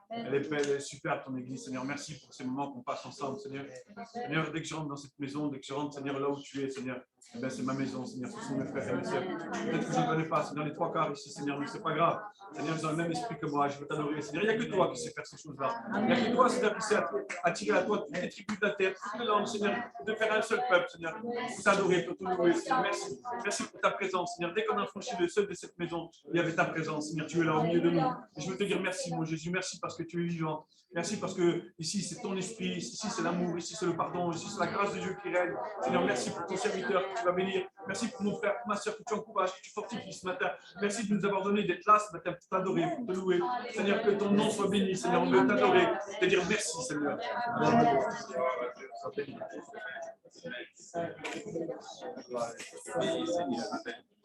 Elle est belle, elle est super ton église, Seigneur. Merci pour ces moments qu'on passe ensemble, Seigneur. Seigneur, dès que je rentre dans cette maison, dès que je rentre, Seigneur, là où tu es, Seigneur, eh c'est ma maison, Seigneur. Ce sont mes frères et mes sœurs. Peut-être que je ne connais pas, Seigneur, les trois quarts ici, Seigneur, mais ce n'est pas grave. Seigneur, ils ont le même esprit que moi. Je veux t'adorer, Seigneur. Il n'y a que toi qui sais faire ces choses-là. Il n'y a que toi, Seigneur, qui sais attirer à toi toutes les tribus de la terre, toutes les langues, Seigneur, de faire un seul peuple, Seigneur. Pour t'adorer, pour te louer, Seigneur. Merci. Merci pour ta présence, Seigneur. Dès qu'on a franchi le seuil de cette maison, il y avait ta présence, Seigneur. Tu es là au milieu de nous. Et je veux te dire merci, mon Jésus. Merci parce que tu es vivant. Merci parce que ici, c'est ton esprit, ici, c'est l'amour, ici, c'est le pardon, ici, c'est la grâce de Dieu qui règne. Seigneur, merci pour ton serviteur que tu vas bénir. Merci pour mon frère, pour ma soeur, que tu encourages, que tu fortifies ce matin. Merci de nous avoir donné d'être là ce matin pour t'adorer, pour te louer. Seigneur, que ton nom soit béni. Seigneur, on veut t'adorer, te dire merci, Seigneur.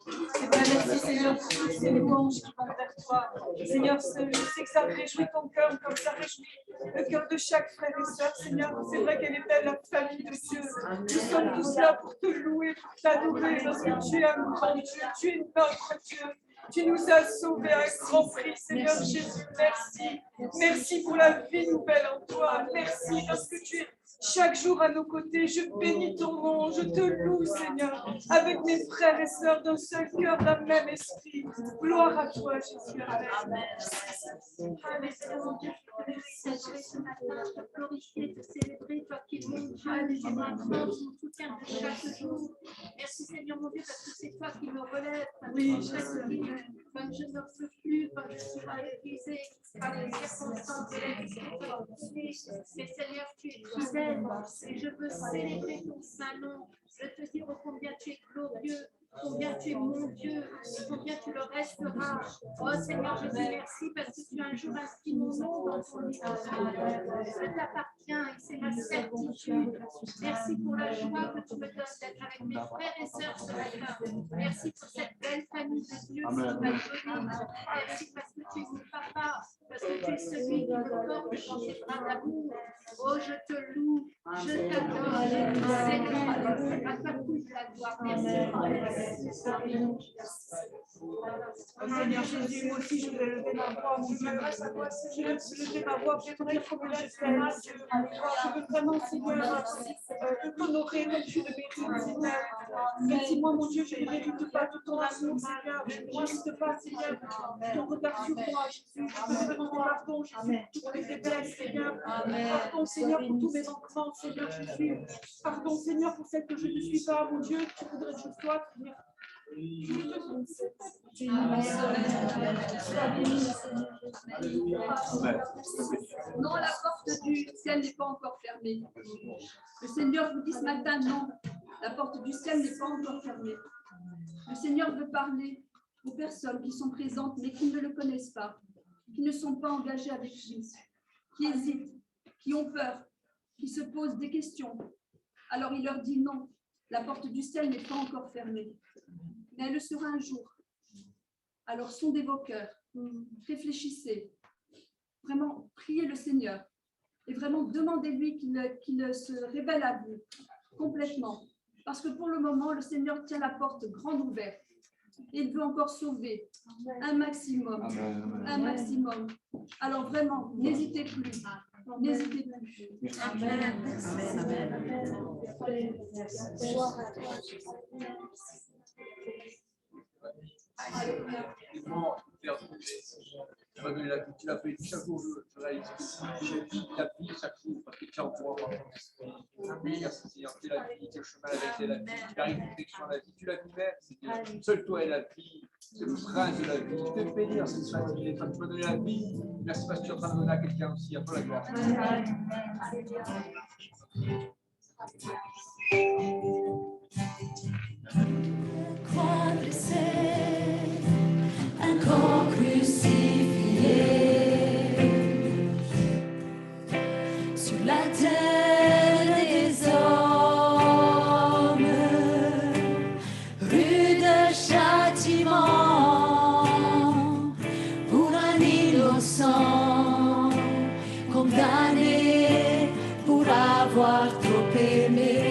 Merci Seigneur pour toutes ces louanges qui vont vers toi. Seigneur, je sais que ça réjouit ton cœur comme ça réjouit le cœur de chaque frère et sœur. Seigneur, c'est vrai qu'elle est belle la famille de Dieu. Nous sommes tous là pour te louer, pour t'adorer parce que tu es un grand Dieu, tu es notre Dieu. Tu nous as sauvés à un grand prix, Seigneur Jésus. Merci. Merci pour la vie nouvelle en toi. Merci parce que tu es chaque jour à nos côtés. Je bénis ton nom, je te loue, Seigneur, avec mes frères et sœurs d'un seul cœur, d'un même esprit. Gloire à toi, Jésus. Amen.
Ce matin, te glorifier, te célébrer, toi qui es mon Dieu, tu es ma force, mon soutien de chaque jour. Merci Seigneur mon Dieu, parce que c'est toi qui me relève.
Oui,
quand je ne peux plus, quand je suis épuisée par les circonstances de la vie. Mais Seigneur, tu es fidèle et je veux célébrer ton saint nom. Je te dire combien tu es glorieux, combien tu es mon Dieu, combien tu le resteras. Oh Seigneur, je te remercie parce que tu as un jour inscrit mon nom dans ton livre. Je t'appartiens et c'est ma certitude. Merci pour la joie que tu me donnes d'être avec mes frères et sœurs ce matin. Merci pour cette belle famille de Dieu que tu m'as donnée. Merci parce que tu es mon papa, parce que tu es celui qui me porte dans ses bras d'amour. Oh, je te loue, je t'adore, Seigneur, à toi toute la gloire. Merci.
Seigneur Jésus, moi aussi je vais lever ma voix, mon Dieu, grâce à toi, Seigneur, je vais lever ma voix, je vais dire combien je t'aime, Dieu. Je veux vraiment, Seigneur, t'honorer comme tu le mérites, Seigneur. Même si moi, mon Dieu, je ne mérite pas de ton amour, Seigneur, je ne mérite pas, Seigneur, ton regard sur moi, Jésus. Je te demande pardon, Jésus, pour toutes les faiblesses, Seigneur. Pardon, Seigneur, pour tous mes manquements, Seigneur Jésus. Pardon, Seigneur, pour celle que je ne suis pas, mon Dieu, tu voudrais que je sois, Seigneur.
Non, la porte du ciel n'est pas encore fermée. Le Seigneur vous dit ce matin, non, la porte du ciel n'est pas encore fermée. Le Seigneur veut parler aux personnes qui sont présentes mais qui ne le connaissent pas, qui ne sont pas engagées avec lui, qui hésitent, qui ont peur, qui se posent des questions. Alors il leur dit non, la porte du ciel n'est pas encore fermée. Mais elle le sera un jour. Alors sondez vos cœurs, réfléchissez, vraiment priez le Seigneur et vraiment demandez-lui qu'il se révèle à vous complètement. Parce que pour le moment, le Seigneur tient la porte grande ouverte. Et il veut encore sauver un maximum. Un maximum. Alors vraiment, n'hésitez plus. N'hésitez plus.
Amen. Amen. Amen.
Tu m'as donné la vie, tu l'as fait chaque jour, je réalise que la vie chaque jour, parce que tu es en toi. Merci Seigneur, tu es la vie, tu es le chemin, la vie, tu arrives une protection à la vie, tu l'as vu même, Seigneur. Seul toi est la vie, c'est le prince de la vie. Je te bénir, c'est ça, tu m'as donné la vie. Merci parce que tu es en train de donner à quelqu'un aussi, à toi la gloire.
Croix blessée, un corps crucifié, sur la terre des hommes, rude châtiment pour un innocent, condamné pour avoir trop aimé.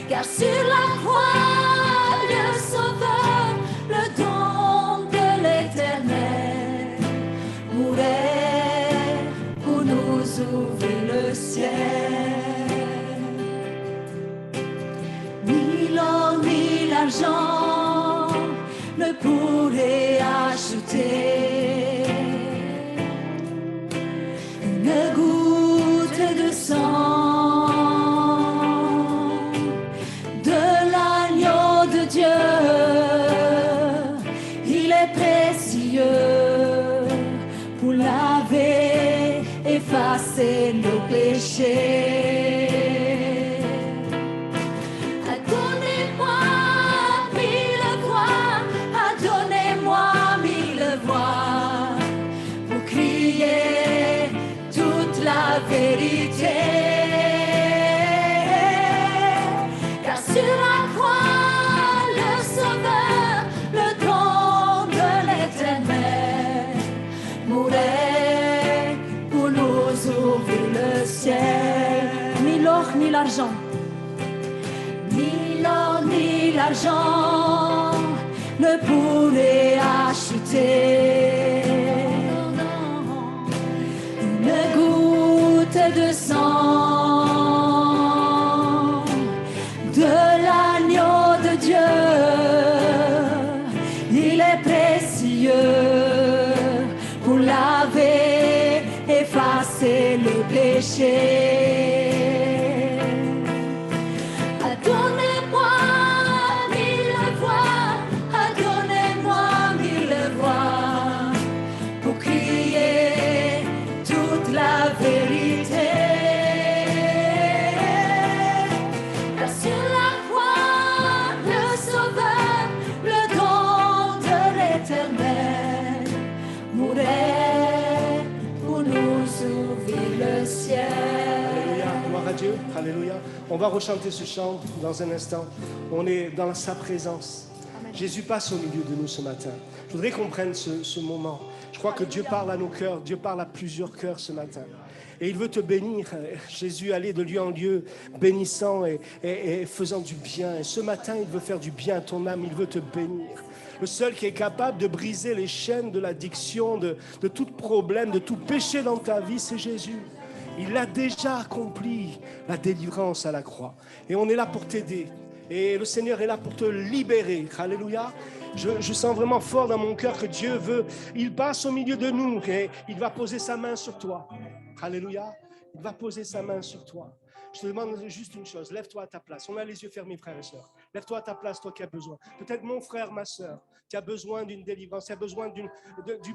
Car sur la croix, le Sauveur, le don de l'Éternel, mourait pour nous ouvrir le ciel. Ni l'or ni l'argent ne pourraient acheter une goutte de sang de l'agneau de Dieu. Il est précieux pour laver, effacer nos péchés. Vérité, car sur la croix, le Sauveur, le don de l'Éternel, mourait pour nous
l'argent. Ni l'or ni l'argent ne pourraient acheter une goutte de sang de l'agneau de Dieu. Il est précieux pour laver, effacer le péché. Donnez-moi mille voix, donnez-moi mille voix pour crier toute la vérité. Car sur la croix, le Sauveur, le don de l'Éternel, mourait pour nous ouvrir le ciel.
Alléluia, gloire à Dieu, alléluia. On va rechanter ce chant dans un instant. On est dans sa présence. Jésus passe au milieu de nous ce matin. Je voudrais qu'on prenne ce moment. Je crois que Dieu parle à nos cœurs. Dieu parle à plusieurs cœurs ce matin. Et il veut te bénir. Jésus allait de lieu en lieu, bénissant et faisant du bien. Et ce matin, il veut faire du bien à ton âme. Il veut te bénir. Le seul qui est capable de briser les chaînes de l'addiction, de tout problème, de tout péché dans ta vie, c'est Jésus. Il a déjà accompli la délivrance à la croix. Et on est là pour t'aider. Et le Seigneur est là pour te libérer. Alléluia. Je sens vraiment fort dans mon cœur que Dieu veut. Il passe au milieu de nous et il va poser sa main sur toi. Alléluia. Il va poser sa main sur toi. Je te demande juste une chose. Lève-toi à ta place. On a les yeux fermés, frères et sœurs. Lève-toi à ta place, toi qui as besoin. Peut-être mon frère, ma sœur, qui a besoin d'une délivrance, qui a besoin du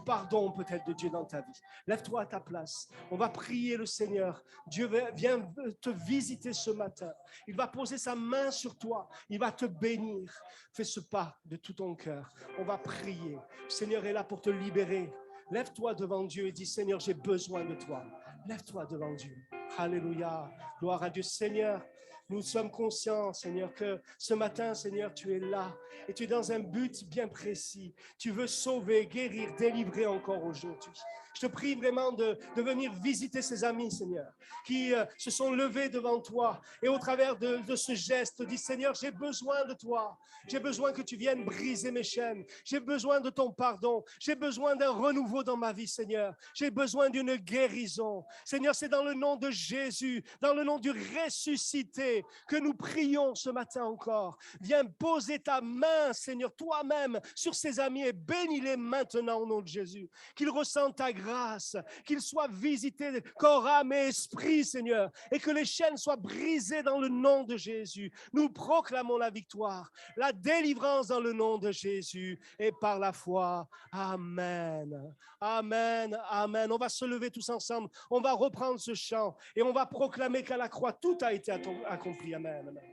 pardon peut-être de Dieu dans ta vie. Lève-toi à ta place. On va prier le Seigneur. Dieu vient te visiter ce matin. Il va poser sa main sur toi. Il va te bénir. Fais ce pas de tout ton cœur. On va prier. Le Seigneur est là pour te libérer. Lève-toi devant Dieu et dis, Seigneur, j'ai besoin de toi. Lève-toi devant Dieu. Alléluia. Gloire à Dieu. Seigneur, nous sommes conscients, Seigneur, que ce matin, Seigneur, tu es là et tu es dans un but bien précis. Tu veux sauver, guérir, délivrer encore aujourd'hui. Je te prie vraiment de venir visiter ces amis, Seigneur, qui se sont levés devant toi et au travers de ce geste, dis, Seigneur, j'ai besoin de toi. J'ai besoin que tu viennes briser mes chaînes. J'ai besoin de ton pardon. J'ai besoin d'un renouveau dans ma vie, Seigneur. J'ai besoin d'une guérison. Seigneur, c'est dans le nom de Jésus, dans le nom du ressuscité, que nous prions ce matin encore. Viens poser ta main, Seigneur, toi-même, sur ces amis et bénis-les maintenant au nom de Jésus. Qu'ils ressentent ta grâce, qu'ils soient visités corps, âme et esprit, Seigneur, et que les chaînes soient brisées dans le nom de Jésus. Nous proclamons la victoire, la délivrance dans le nom de Jésus et par la foi. Amen. Amen. Amen. On va se lever tous ensemble. On va reprendre ce chant et on va proclamer qu'à la croix, tout a été accompli. Amen. Amen.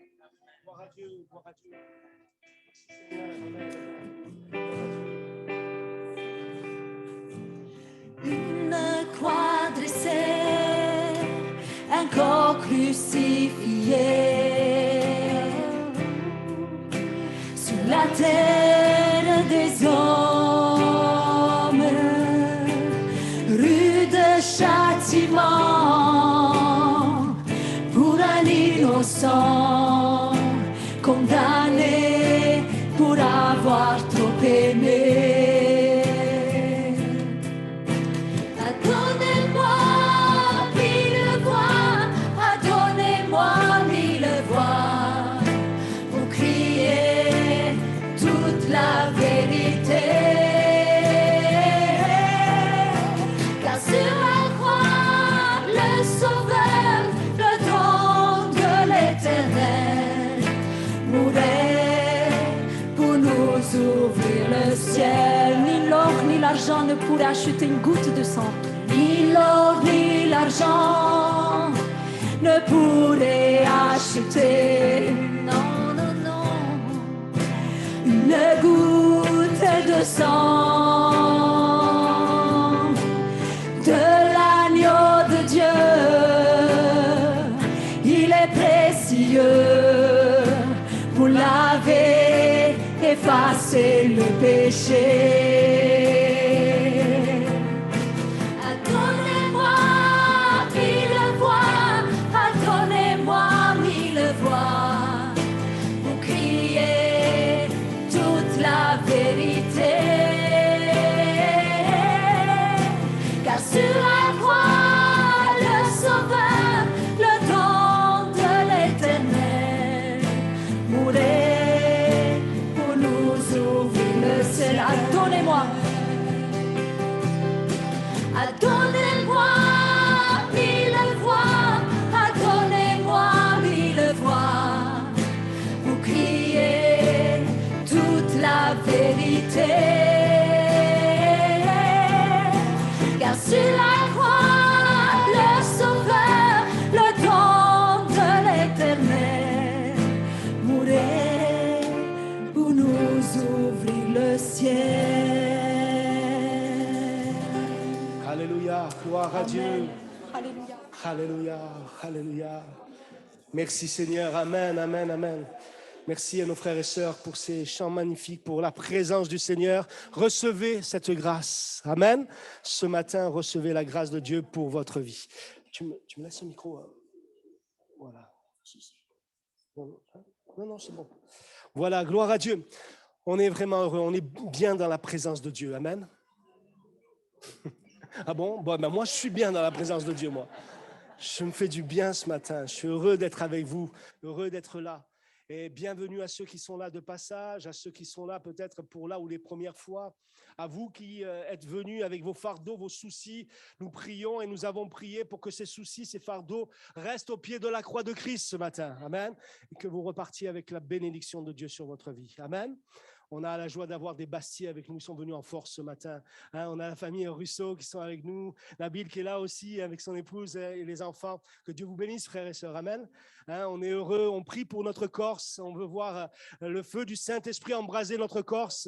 Gloire à Dieu. Gloire à Dieu. Seigneur, amen.
Une croix dressée, un corps crucifié, sur la terre des hommes, rude châtiment pour un innocent condamné pour avoir trop aimé. La vérité, car sur la croix, le Sauveur, le don de l'Éternel, mourait pour nous ouvrir le ciel. Ni l'or ni l'argent ne pourraient acheter une goutte de sang. Ni l'or ni l'argent ne pourraient acheter. Une goutte de sang de l'agneau de Dieu, il est précieux pour laver, effacer le péché. Donnez-moi mille voix, donnez-moi mille
Alléluia. Gloire à Dieu.
Alléluia.
Alléluia. Alléluia. Merci Seigneur. Amen, amen, amen. Merci à nos frères et sœurs pour ces chants magnifiques, pour la présence du Seigneur. Recevez cette grâce. Amen. Ce matin, recevez la grâce de Dieu pour votre vie. Tu me laisses le micro, hein? Voilà. Non, c'est bon. Voilà, gloire à Dieu. On est vraiment heureux, on est bien dans la présence de Dieu. Amen. Ah bon? Moi, je suis bien dans la présence de Dieu, moi. Je me fais du bien ce matin. Je suis heureux d'être avec vous, heureux d'être là. Et bienvenue à ceux qui sont là de passage, à ceux qui sont là peut-être pour là ou les premières fois. À vous qui êtes venus avec vos fardeaux, vos soucis, nous prions et nous avons prié pour que ces soucis, ces fardeaux restent au pied de la croix de Christ ce matin. Amen. Et que vous repartiez avec la bénédiction de Dieu sur votre vie. Amen. On a la joie d'avoir des Bastiers avec nous, ils sont venus en force ce matin. On a la famille Russo qui sont avec nous, Nabil qui est là aussi avec son épouse et les enfants. Que Dieu vous bénisse, frères et sœurs. Amen. On est heureux, on prie pour notre Corse. On veut voir le feu du Saint-Esprit embraser notre Corse,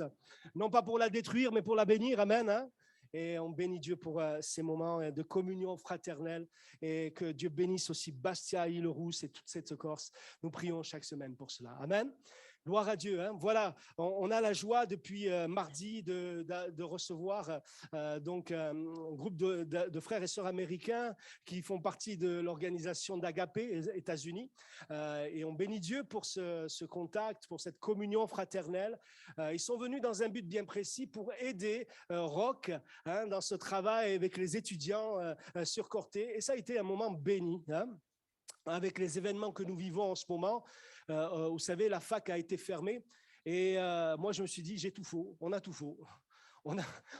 non pas pour la détruire, mais pour la bénir. Amen. Et on bénit Dieu pour ces moments de communion fraternelle et que Dieu bénisse aussi Bastia, Île-Rousse et toute cette Corse. Nous prions chaque semaine pour cela. Amen. Gloire à Dieu. Voilà, on a la joie depuis mardi de recevoir donc un groupe de frères et sœurs américains qui font partie de l'organisation d'Agapé, États-Unis. Et on bénit Dieu pour ce contact, pour cette communion fraternelle. Ils sont venus dans un but bien précis pour aider Rock dans ce travail avec les étudiants sur Corté. Et ça a été un moment béni. Avec les événements que nous vivons en ce moment, vous savez, la fac a été fermée et moi je me suis dit j'ai tout faux, on a tout faux.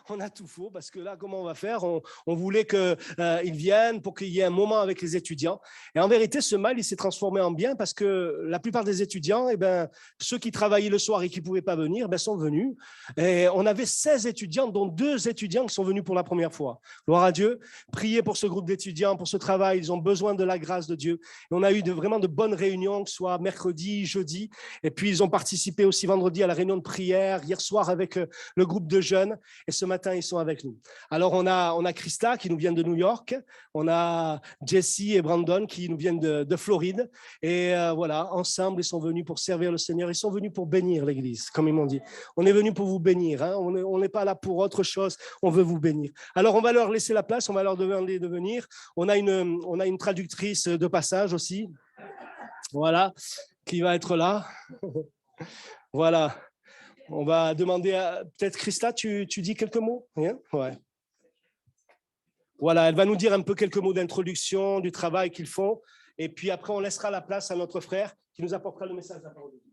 On a tout faux parce que là, comment on va faire? On voulait qu'ils viennent pour qu'il y ait un moment avec les étudiants. Et en vérité, ce mal, il s'est transformé en bien parce que la plupart des étudiants, ceux qui travaillaient le soir et qui ne pouvaient pas venir, sont venus. Et on avait 16 étudiants, dont 2 étudiants qui sont venus pour la première fois. Gloire à Dieu. Priez pour ce groupe d'étudiants, pour ce travail. Ils ont besoin de la grâce de Dieu. Et on a eu vraiment de bonnes réunions, que ce soit mercredi, jeudi. Et puis, ils ont participé aussi vendredi à la réunion de prière, hier soir avec le groupe de jeunes. Et ce matin, ils sont avec nous. Alors, on a Christa qui nous vient de New York. On a Jessie et Brandon qui nous viennent de Floride. Et voilà, ensemble, ils sont venus pour servir le Seigneur. Ils sont venus pour bénir l'Église, comme ils m'ont dit. On est venus pour vous bénir. On n'est pas là pour autre chose. On veut vous bénir. Alors, on va leur laisser la place. On va leur demander de venir. On a une traductrice de passage aussi. Voilà, qui va être là. Voilà. On va demander à... Peut-être, Christa, tu dis quelques mots? Rien? Ouais. Voilà, elle va nous dire un peu quelques mots d'introduction, du travail qu'ils font. Et puis après, on laissera la place à notre frère qui nous apportera le message de la parole de Dieu.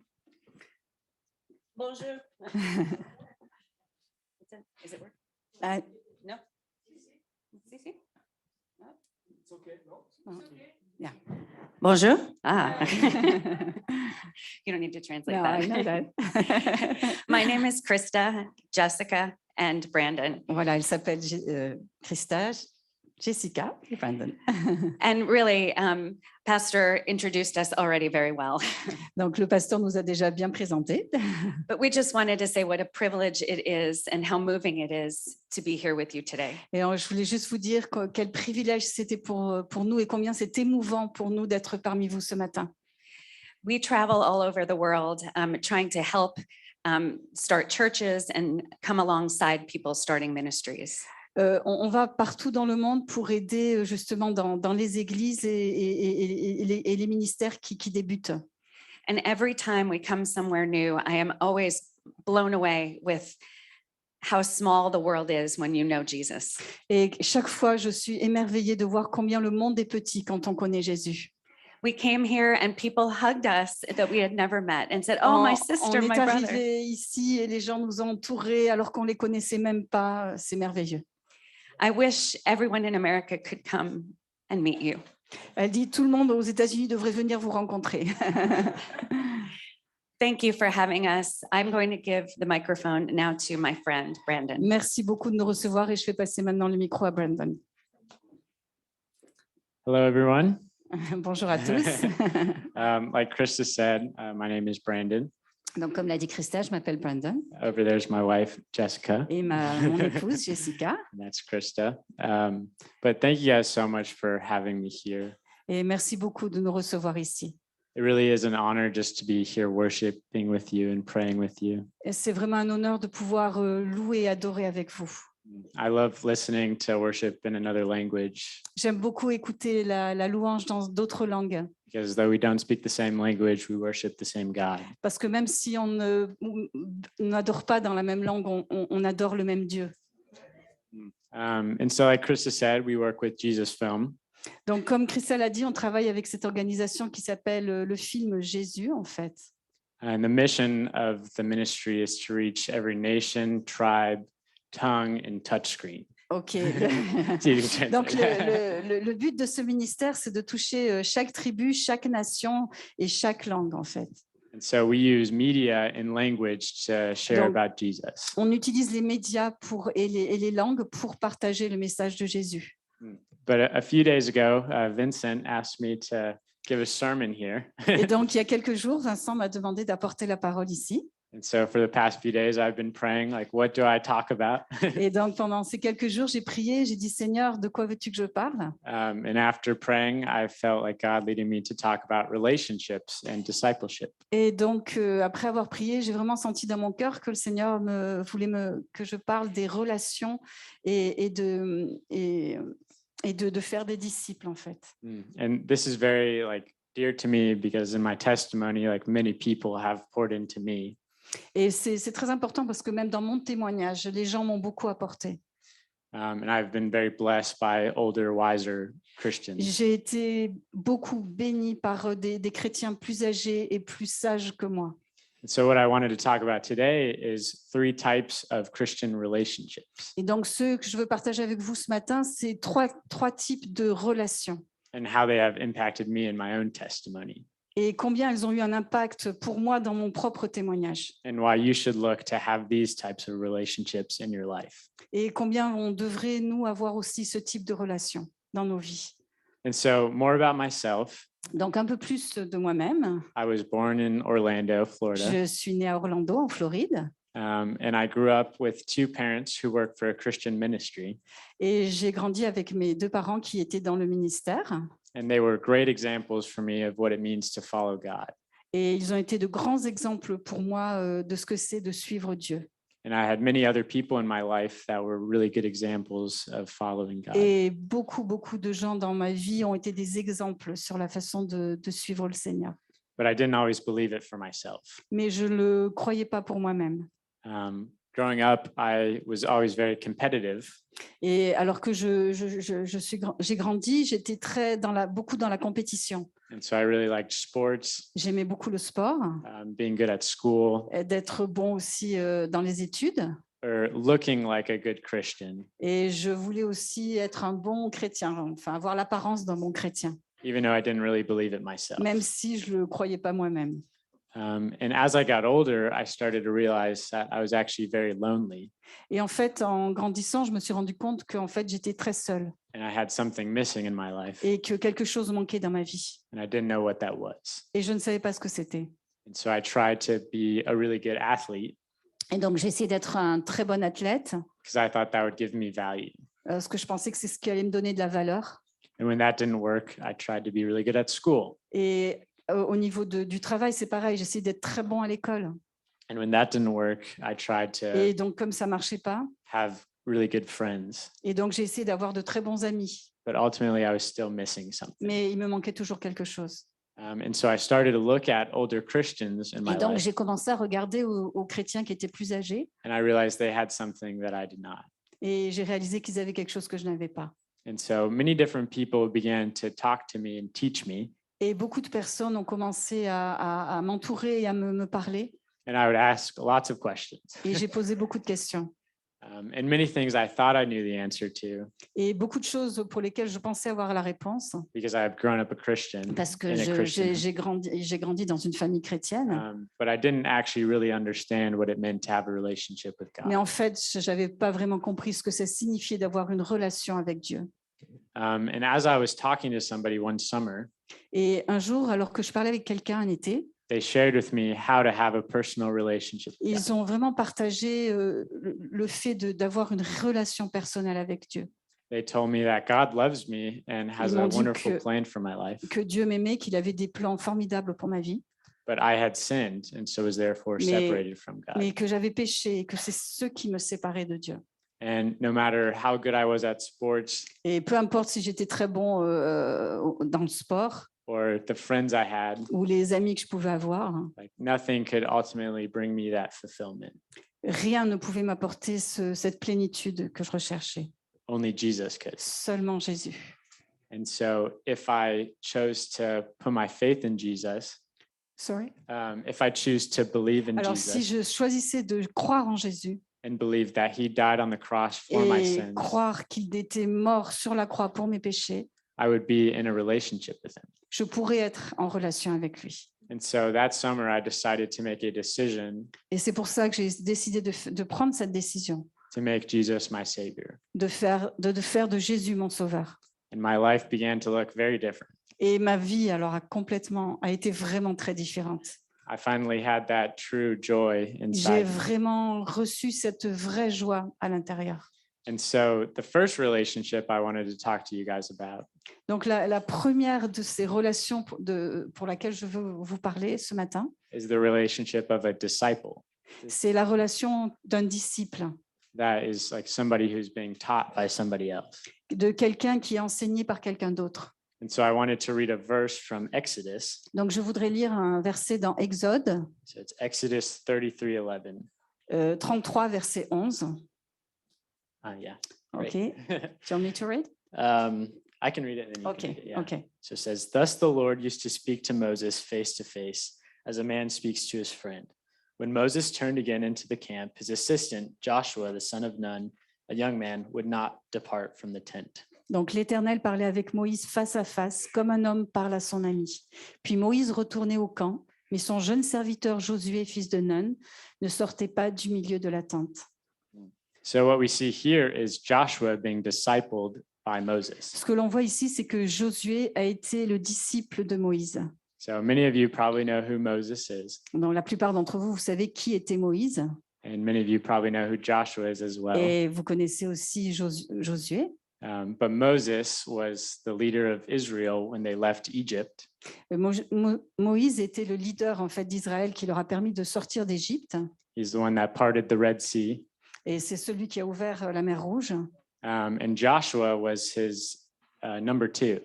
Bonjour. Is it work? No? Si. No?
It's okay, no?
It's okay. Yeah. Bonjour. You don't need to translate
No,
that.
I know that.
My name is Krista, Jessica, and Brandon.
Voilà, elle s'appelle Christa, Jessica et Brandon.
And really, Pastor introduced us already very well.
Donc, le pasteur nous a déjà bien présentés.
But we just wanted to say what a privilege it is and how moving it is to be here with you today.
Et je voulais juste vous dire quel privilège c'était pour nous et combien c'est émouvant pour nous d'être parmi vous ce matin.
We travel all over the world trying to help start churches and come alongside people starting ministries.
On va partout dans le monde pour aider justement dans les églises et les ministères qui débutent.
And every time we come somewhere new, I am always blown away with how small the world is when you know Jesus.
Et chaque fois, je suis émerveillée de voir combien le monde est petit quand on connaît Jésus.
We came here and people hugged us that we had never met and said, "Oh, my sister, my brother."
On est arrivé ici et les gens nous ont entourés alors qu'on les connaissait même pas. C'est merveilleux.
I wish everyone in America could come and meet you.
Elle dit tout le monde aux États-Unis devrait venir vous rencontrer.
Thank you for having us. I'm going to give the microphone now to my friend Brandon.
Merci beaucoup de nous recevoir et je vais passer maintenant le micro à Brandon.
Hello, everyone.
Bonjour à tous.
Like Krista said, my name is Brandon. Donc, comme l'a dit Christa, je m'appelle Brandon
Over there's my wife, Jessica.
et mon épouse, Jessica.
And that's Krista. But thank you guys so much for having me here.
Et merci beaucoup de nous recevoir ici.
It really is an honor just to be here worshiping with you and praying with you.
Et c'est vraiment un honneur de pouvoir louer et adorer avec vous.
I love listening to worship in another language
J'aime beaucoup écouter la louange dans d'autres langues.
because though we don't speak the same language, we worship the same God.
Parce que même si on n'adore pas dans la même langue, on adore le même Dieu.
And so like Krista said, we work with Jesus Film.
Donc, comme Christelle a dit, on travaille avec cette organisation qui s'appelle le film Jésus, en fait.
And the mission of the ministry is to reach every nation, tribe, tongue, and touchscreen.
OK. Donc, le but de ce ministère, c'est de toucher chaque tribu, chaque nation et chaque langue, en fait.
And so we use media and language to share
Donc,
about Jesus.
On utilise les médias et les langues pour partager le message de Jésus.
But a few days ago, Vincent asked me to give a sermon here.
Et donc, il y a quelques jours, Vincent m'a demandé d'apporter la parole ici.
And so for the past few days, I've been praying, like, what do I talk about?
Et donc, pendant ces quelques jours, j'ai prié, j'ai dit, Seigneur, de quoi veux-tu que je parle?
And after praying, I felt like God leading me to talk about relationships and discipleship.
Et donc, après avoir prié, j'ai vraiment senti dans mon cœur que le Seigneur voulait que je parle des relations et de faire des disciples, en fait.
And this is very like dear to me because in my testimony, like many people have poured into me.
Et c'est très important parce que même dans mon témoignage, les gens m'ont beaucoup apporté.
And I've been very blessed by older, wiser Christians.
J'ai été beaucoup bénie par des chrétiens plus âgés et plus sages que moi.
And so what I wanted to talk about today is 3 types of Christian relationships.
Et donc, ce que je veux partager avec vous ce matin, c'est trois types de relations.
And how they have impacted me in my own testimony.
Et combien elles ont eu un impact pour moi dans mon propre témoignage.
And why you should look to have these types of relationships in your life.
Et combien on devrait, nous, avoir aussi ce type de relations dans nos vies.
And so more about myself.
Donc, un peu plus de moi-même.
I was born in Orlando, Florida.
Je suis née à Orlando, en Floride.
And I grew up with 2 parents who worked for a Christian ministry.
Et j'ai grandi avec mes 2 parents qui étaient dans le ministère.
And they were great examples for me of what it means to follow God.
Et ils ont été de grands exemples pour moi de ce que c'est de suivre Dieu.
And I had many other people in my life that were really good examples of following God.
Et beaucoup de gens dans ma vie ont été des exemples sur la façon de suivre le Seigneur.
But I didn't always believe it for myself.
Mais je ne le croyais pas pour moi-même.
Growing up, I was always very competitive.
Et alors que j'ai grandi, j'étais beaucoup dans la compétition.
And so I really liked sports.
J'aimais beaucoup le sport.
Being good at school.
D'être bon aussi dans les études.
Or looking like a good Christian.
Et je voulais aussi être un bon chrétien, enfin avoir l'apparence d'un bon chrétien.
Even though I didn't really believe it myself.
Même si je le croyais pas moi-même.
And as I got older, I started to realize that I was actually very lonely.
Et en fait, en grandissant, je me suis rendu compte qu'en fait, j'étais très seule.
And I had something missing in my life.
Et que quelque chose manquait dans ma vie.
And I didn't know what that was.
Et je ne savais pas ce que c'était.
And so I tried to be a really good athlete.
Et donc, j'ai essayé d'être un très bon athlète.
Because I thought that would give me value.
Parce que je pensais que c'est ce qui allait me donner de la valeur.
And when that didn't work, I tried to be really good at school.
Et au niveau du travail, c'est pareil, j'essayais d'être très bon à l'école.
And when that didn't work, I tried to
Et donc, comme ça marchait pas,
have really good friends.
Et donc, j'ai essayé d'avoir de très bons amis.
But ultimately, I was still missing something.
Mais il me manquait toujours quelque chose.
And so I started to look at older Christians in my
Et donc,
life.
j'ai commencé à regarder aux chrétiens qui étaient plus âgés.
And I realized they had something that I did not.
Et j'ai réalisé qu'ils avaient quelque chose que je n'avais pas.
And so many different people began to talk to me and teach me.
Et beaucoup de personnes ont commencé à m'entourer et à me parler.
And I would ask lots of questions.
Et j'ai posé beaucoup de questions.
And many things I thought I knew the answer to.
Et beaucoup de choses pour lesquelles je pensais avoir la réponse.
Because I had grown up a Christian.
Parce que
in a Christian
j'ai grandi dans une famille chrétienne.
but I didn't actually really understand what it meant to have a relationship with God.
Mais en fait, je n'avais pas vraiment compris ce que ça signifiait d'avoir une relation avec Dieu.
And as I was talking to somebody one summer,
Et un jour, alors que je parlais avec quelqu'un un été,
They shared with me how to have a personal relationship with God.
Ils ont vraiment partagé le fait d'avoir une relation personnelle avec Dieu.
They told me that God loves me and has
Ils
a
m'ont dit
wonderful plan for my life,
que Dieu m'aimait, qu'il avait des plans formidables pour ma vie,
but I had sinned and so was therefore separated from God.
mais que j'avais péché et que c'est ce qui me séparait de Dieu.
And no matter how good I was at sports
Et peu importe si j'étais très bon dans le sport
or the friends I had,
ou les amis que je pouvais avoir,
like nothing could ultimately bring me that fulfillment.
rien ne pouvait m'apporter cette plénitude que je recherchais.
Only Jesus could.
Seulement Jésus.
And so if I chose to put my faith in Jesus,
Sorry.
If I choose to believe in
Alors si
Jesus
je choisissais de croire en Jésus
and believe that he died on the cross for my
et
sins,
croire qu'il était mort sur la croix pour mes péchés,
I would be in a relationship with him.
je pourrais être en relation avec lui.
And so that summer, I decided to make a decision
Et c'est pour ça que j'ai décidé de prendre cette décision,
to make Jesus my Savior.
de faire de Jésus mon sauveur.
And my life began to look very different.
Et ma vie alors a été vraiment très différente.
I finally had that true joy
J'ai
inside me.
vraiment reçu cette vraie joie à l'intérieur.
And so the first relationship I wanted to talk to you guys about
Donc la première de ces relations pour laquelle je veux vous parler ce matin,
is the relationship of a disciple.
c'est la relation d'un disciple,
That is like somebody who's being taught by somebody else.
de quelqu'un qui est enseigné par quelqu'un d'autre.
And so I wanted to read a verse from Exodus.
Donc je voudrais lire un verset dans Exode
So it's Exodus 33:11.
33, verset 11.
Yeah.
Okay.
Great.
Do you want me to read?
I can read it and then you can
Okay,
read it. Yeah.
okay.
So it says, "Thus the Lord used to speak to Moses face to face, as a man speaks to his friend. When Moses turned again into the camp, his assistant, Joshua, the son of Nun, a young man, would not depart from the tent."
Donc l'Éternel parlait avec Moïse face à face, comme un homme parle à son ami. Puis Moïse retournait au camp, mais son jeune serviteur Josué, fils de Nun, ne sortait pas du milieu de la tente.
So what we see here is Joshua being discipled by Moses.
Ce que l'on voit ici, c'est que Josué a été le disciple de Moïse.
So many of you probably know who Moses is,
Donc la plupart d'entre vous, vous savez qui était Moïse,
and many of you probably know who Joshua is as well.
et vous connaissez aussi Josué.
But Moses was the leader of Israel when they left Egypt.
Moïse était le leader en fait d'Israël qui leur a permis de sortir d'Égypte.
He's the one that parted the Red Sea.
Et c'est celui qui a ouvert la mer Rouge.
And Joshua was his number 2.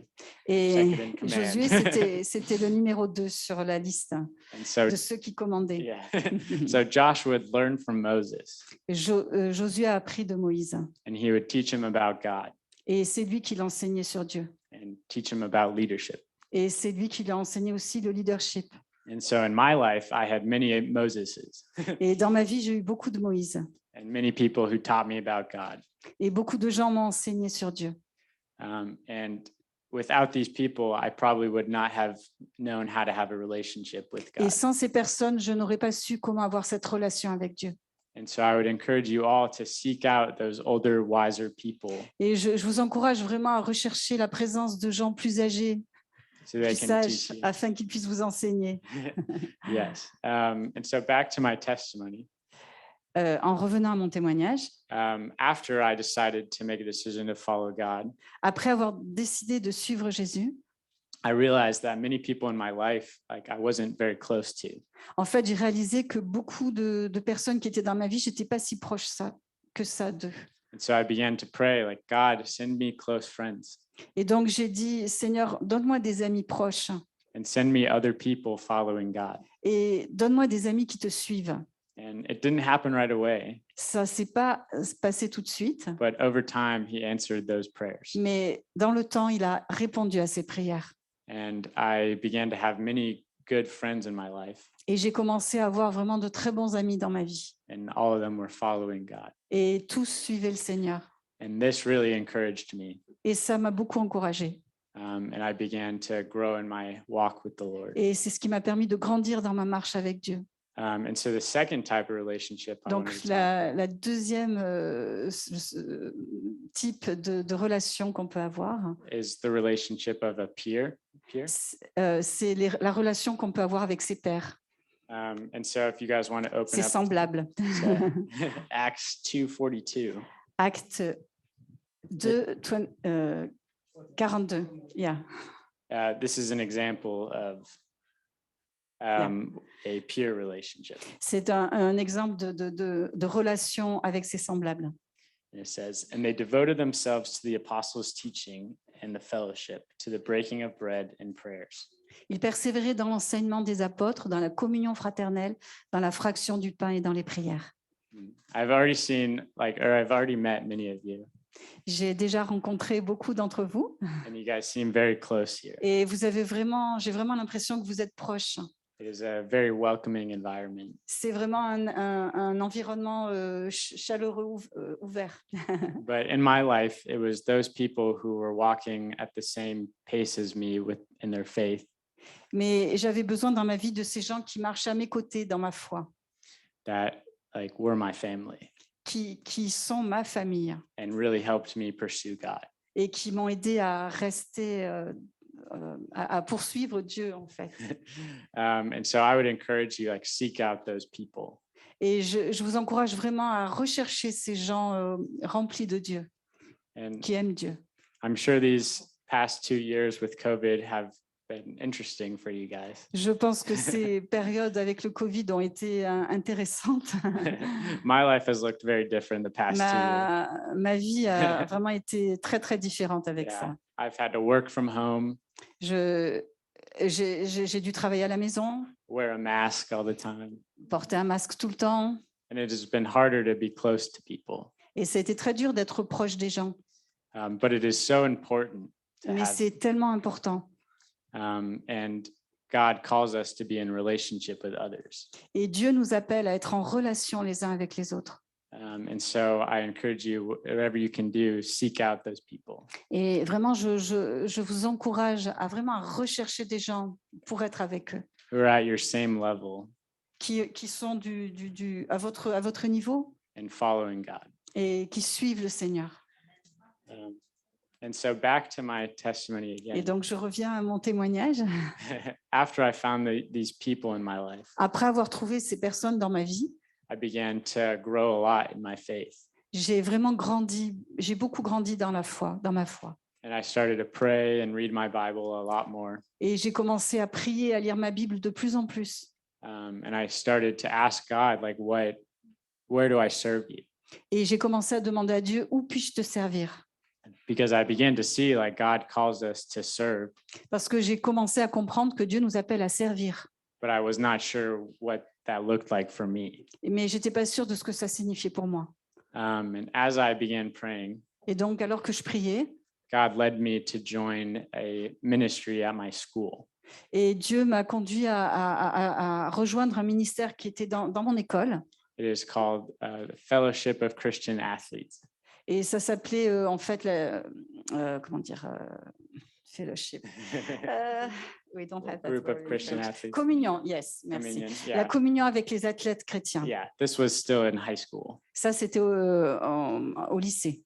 Et
second in command.
Josué, c'était le numéro 2 sur la liste
And so,
de ceux qui commandaient.
yeah. So Joshua would learn from Moses,
Josué a appris de Moïse.
and he would teach him about God
Et c'est lui qui l'enseignait sur Dieu.
and teach him about leadership.
Et c'est lui qui l'a enseigné aussi le leadership.
And so in my life, I had many Moseses
Et dans ma vie, j'ai eu beaucoup de Moïse.
and many people who taught me about God.
Et beaucoup de gens m'ont enseigné sur Dieu.
And without these people, I probably would not have known how to have a relationship with
Et
God.
sans ces personnes, je n'aurais pas su comment avoir cette relation avec Dieu.
And so I would encourage you all to seek out those older, wiser people
Et je vous encourage vraiment à rechercher la présence de gens plus âgés,
so they
plus
can
sages,
teach you.
afin qu'ils puissent vous enseigner.
Yes. And so back to my testimony.
En revenant à mon témoignage,
After I decided to make a decision to follow God,
après avoir décidé de suivre Jésus,
I realized that many people in my life, like I wasn't very close to.
en fait, j'ai réalisé que beaucoup de personnes qui étaient dans ma vie, j'étais pas si proche que ça d'eux.
And so I began to pray, like, God, send me close friends
Et donc j'ai dit, Seigneur, donne-moi des amis proches
and send me other people following God.
et donne-moi des amis qui te suivent.
And it didn't happen right away,
Ça s'est pas passé tout de suite,
but over time, He answered those prayers.
mais dans le temps, il a répondu à ces prières.
And I began to have many good friends in my life,
Et j'ai commencé à avoir vraiment de très bons amis dans ma vie.
and all of them were following God.
Et tous suivaient le Seigneur.
And this really encouraged me.
Et ça m'a beaucoup encouragée.
And I began to grow in my walk with the Lord.
Et c'est ce qui m'a permis de grandir dans ma marche avec Dieu.
And so the second type of relationship I
Donc
wanted to
la deuxième type de relation qu'on peut avoir,
is the relationship of a peer.
c'est la relation qu'on peut avoir avec ses pairs.
And so if you guys want to open
C'est
up
semblable.
to Acts 2:42.
Acte 2, 42. Yeah.
This is an example of a peer relationship.
C'est un exemple de relation avec ses semblables.
And it says, and they devoted themselves to the apostles' teaching and the fellowship, to the breaking of bread and prayers.
Ils persévéraient dans l'enseignement des apôtres, dans la communion fraternelle, dans la fraction du pain et dans les prières.
I've already met many of you,
J'ai déjà rencontré beaucoup d'entre vous
and you guys seem very close here.
et j'ai vraiment l'impression que vous êtes proches.
It is a very welcoming environment.
C'est vraiment un environnement chaleureux, ouvert.
But in my life, it was those people who were walking at the same pace as me in their faith.
Mais j'avais besoin dans ma vie de ces gens qui marchent à mes côtés dans ma foi,
That were my family
qui sont ma famille
and really helped me pursue God.
et qui m'ont aidé à rester, à poursuivre Dieu en fait.
And so I would encourage you, seek out those people.
Et je vous encourage vraiment à rechercher ces gens remplis de Dieu,
And
qui aiment Dieu.
I'm sure these past 2 years with COVID have been interesting for you guys.
Je pense que ces périodes avec le Covid ont été intéressantes.
My life has looked very different the past 2 years.
Ma vie a vraiment été très, très différente avec
Yeah.
ça.
I've had to work from home,
J'ai dû travailler à la maison,
wear a mask all the time,
porter un masque tout le temps.
and it has been harder to be close to people.
Et ça a été très dur d'être proche des gens.
But it is so important to
Mais
have,
c'est tellement important.
and God calls us to be in relationship with others.
Et Dieu nous appelle à être en relation les uns avec les autres.
And so I encourage you, whatever you can do, seek out those people.
Et vraiment, je vous encourage à vraiment rechercher des gens pour être avec eux,
Who are at your same level
qui sont à votre niveau
and following God.
et qui suivent le Seigneur.
And so back to my testimony
Et
again.
donc, je reviens à mon témoignage.
After I found these people in my life,
Après avoir trouvé ces personnes dans ma vie,
I began to grow a lot in my faith.
j'ai vraiment grandi, j'ai beaucoup grandi dans la foi, dans ma foi.
And I started to pray and read my Bible a lot more.
Et j'ai commencé à prier, à lire ma Bible de plus en plus.
And I started to ask God, where do I serve you?
Et j'ai commencé à demander à Dieu, où puis-je te servir?
Because I began to see God calls us to serve,
Parce que j'ai commencé à comprendre que Dieu nous appelle à servir.
but I was not sure what that looked like for me.
Mais j'étais pas sûre de ce que ça signifiait pour moi.
And as I began praying,
Et donc, alors que je priais,
God led me to join a ministry at my school.
et Dieu m'a conduit à rejoindre un ministère qui était dans mon école.
It is called the Fellowship of Christian Athletes.
Et ça s'appelait en fait, comment dire, fellowship. We don't have that
Group of
word in
Christian
French.
athletes.
Communion, yes, merci.
Communion,
La
yeah.
communion avec les athlètes chrétiens.
Yeah, this was still in high school.
Ça, c'était au lycée.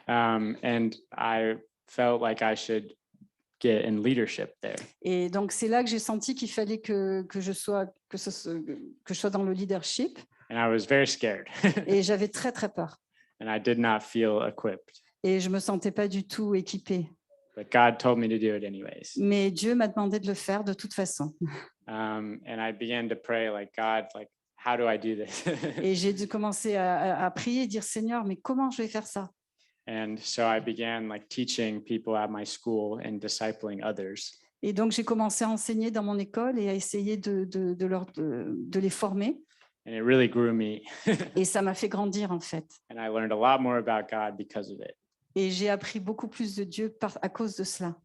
And I felt like I should get in leadership there.
Et donc, c'est là que j'ai senti qu'il fallait que je sois dans le leadership.
And I was very scared.
Et j'avais très, très peur.
And I did not feel equipped.
Et je ne me sentais pas du tout équipée.
But God told me to do it anyways.
Mais Dieu m'a demandé de le faire de toute façon.
And I began to pray, God, how do I do this?
Et j'ai dû commencer à prier et dire, Seigneur, mais comment je vais faire ça?
And so I began teaching people at my school and discipling others.
Et donc, j'ai commencé à enseigner dans mon école et à essayer de les former.
And it really grew me.
Et ça m'a fait grandir, en fait.
And I learned a lot more about God because of it.
Et j'ai appris beaucoup plus de Dieu à cause de cela.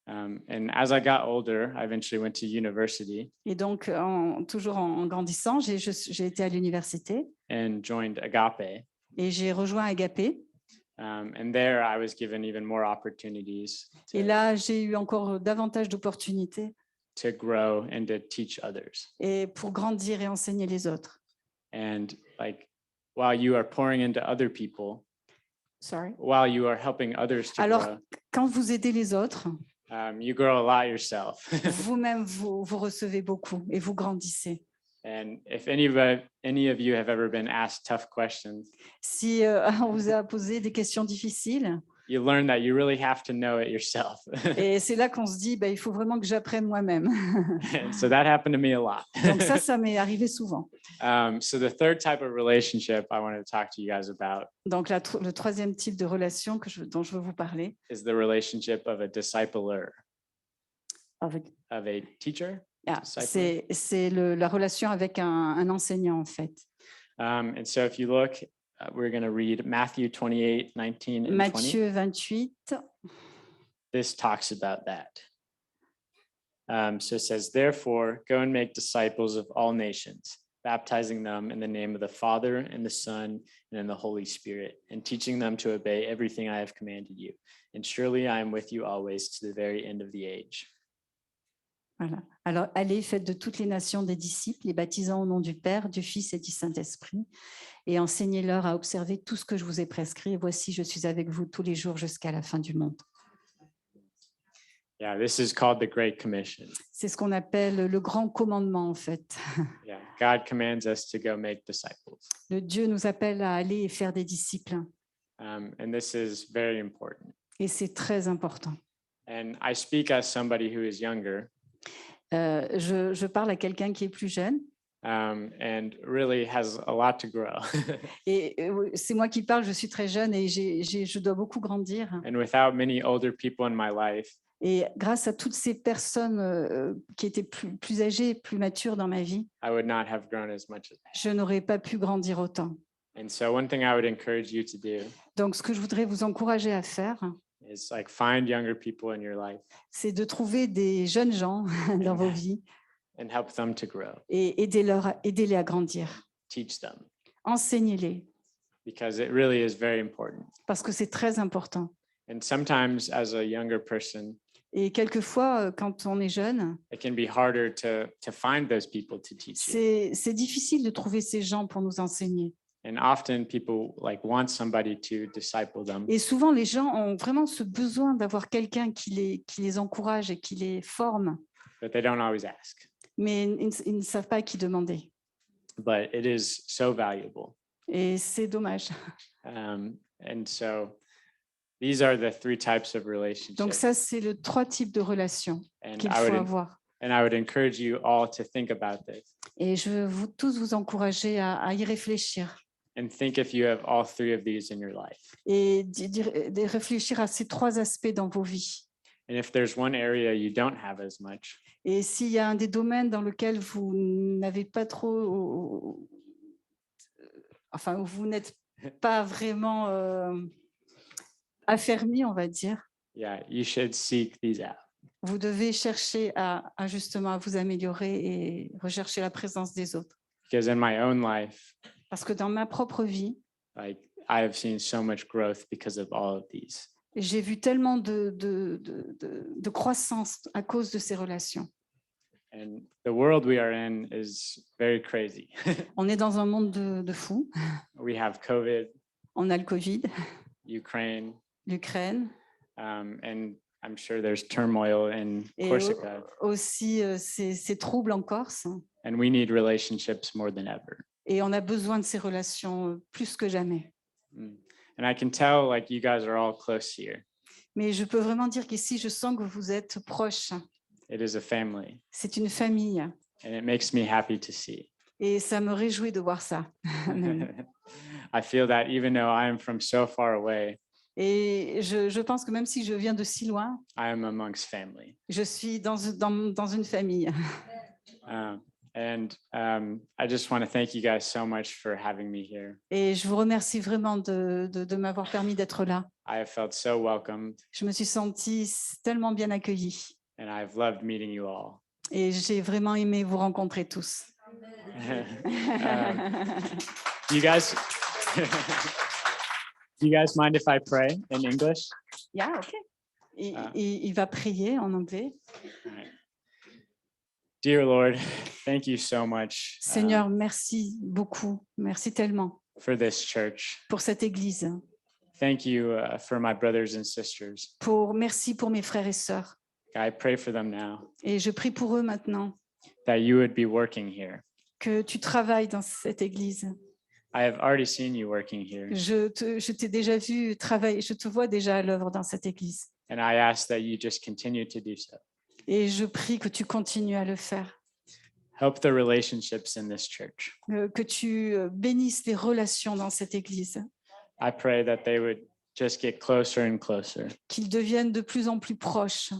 And as I got older, I eventually went to university
Et donc, toujours en grandissant, j'ai été à l'université
and joined Agape.
et j'ai rejoint Agapé.
And there I was given even more opportunities
Et là, j'ai eu encore davantage d'opportunités
to grow and to teach others.
et pour grandir et enseigner les autres.
And while you are pouring into other people,
Sorry.
while you are helping others to
Alors,
grow,
quand vous aidez les autres,
you grow a lot yourself.
vous-même, vous recevez beaucoup et vous grandissez.
And if any of you have ever been asked tough questions,
Si on vous a posé des questions difficiles,
you learn that you really have to know it yourself.
et c'est là qu'on se dit, il faut vraiment que j'apprenne moi-même.
And so that happened to me a lot.
Donc ça m'est arrivé souvent.
So the third type of relationship I wanted to talk to you guys about
Donc le troisième type de relation dont je veux vous parler,
is the relationship of a discipler,
avec,
of a teacher.
c'est la relation avec un enseignant en fait.
And so if you look, we're going to read Matthew 28, 19 and 20.
Matthieu 28.
This talks about that. So it says, therefore, go and make disciples of all nations, baptizing them in the name of the Father and the Son and in the Holy Spirit, and teaching them to obey everything I have commanded you. And surely I am with you always to the very end of the age.
Voilà. Alors, allez, faites de toutes les nations des disciples, les baptisant au nom du Père, du Fils et du Saint-Esprit, et enseignez-leur à observer tout ce que je vous ai prescrit. Et voici, je suis avec vous tous les jours jusqu'à la fin du monde.
Yeah, this is called the Great Commission.
C'est ce qu'on appelle le grand commandement, en fait.
Yeah, God commands us to go make disciples.
Le Dieu nous appelle à aller et faire des disciples.
And this is very important.
Et c'est très important.
And I speak as somebody who is younger.
Je parle à quelqu'un qui est plus jeune.
And really has a lot to grow.
Et c'est moi qui parle, je suis très jeune et je dois beaucoup grandir.
And without many older people in my life,
et grâce à toutes ces personnes qui étaient plus âgées, plus matures dans ma vie,
I would not have grown as much as
je n'aurais pas pu grandir autant.
And so one thing I would encourage you to do
Donc, ce que je voudrais vous encourager à faire,
is like find younger people in your life
c'est de trouver des jeunes gens dans vos vies
and help them to grow.
Et aidez-les à grandir.
Teach them.
Enseignez-les.
Because it really is very important.
Parce que c'est très important.
And sometimes as a younger person,
et quelquefois, quand on est jeune,
it can be harder to find those people to teach you.
C'est difficile de trouver ces gens pour nous enseigner.
And often people like want somebody to disciple them.
Et souvent, les gens ont vraiment ce besoin d'avoir quelqu'un qui les encourage et qui les forme.
But they don't always ask.
Mais ils ne savent pas à qui demander.
But it is so valuable.
Et c'est dommage.
And so these are the three types of relationships.
Donc ça, c'est les 3 types de relations qu'il faut avoir.
And I would encourage you all to think about this.
Et je veux tous vous encourager à y réfléchir.
And think if you have all 3 of these in your life.
Et de réfléchir à ces 3 aspects dans vos vies.
And if there's one area you don't have as much.
Et s'il y a un des domaines dans lequel vous n'avez pas trop, enfin, vous n'êtes pas vraiment affermi, on va dire.
Yeah, you should seek these out.
Vous devez chercher à justement à vous améliorer et rechercher la présence des autres.
Because in my own life,
parce que dans ma propre vie,
like I have seen so much growth because of all of these.
J'ai vu tellement de croissance à cause de ces relations.
And the world we are in is very crazy.
On est dans un monde de fous.
We have COVID.
On a le Covid.
Ukraine.
L'Ukraine.
And I'm sure there's turmoil in Corsica.
Et aussi ces troubles en Corse.
And we need relationships more than ever.
Et on a besoin de ces relations plus que jamais.
And I can tell like you guys are all close here.
Mais je peux vraiment dire qu'ici, je sens que vous êtes proches.
It is a family.
C'est une famille.
And it makes me happy to see.
Et ça me réjouit de voir ça.
I feel that even though I am from so far away.
Et je pense que même si je viens de si loin,
I am amongst family.
Je suis dans une famille.
And I just want to thank you guys so much for having me here.
Et je vous remercie vraiment de m'avoir permis d'être là.
I have felt so welcomed.
Je me suis sentie tellement bien accueillie.
And I've loved meeting you all.
Et j'ai vraiment aimé vous rencontrer tous.
You guys do you guys mind if I pray in English?
Yeah, okay. Il va prier en anglais.
Right. Dear Lord, thank you so much.
Seigneur, merci beaucoup. Merci tellement.
For this church.
Pour cette église.
Thank you for my brothers and sisters.
Merci pour mes frères et sœurs.
I pray for them now.
Et je prie pour eux maintenant.
That you would be working here.
que tu travailles dans cette église.
I have already seen you working here,
Je t'ai déjà vu travailler, je te vois déjà à l'œuvre dans cette église.
and I ask that you just continue to do so.
Et je prie que tu continues à le faire,
Help the relationships in this church.
que tu bénisses les relations dans cette église,
I pray that they would just get closer and closer,
qu'ils deviennent de plus en plus proches,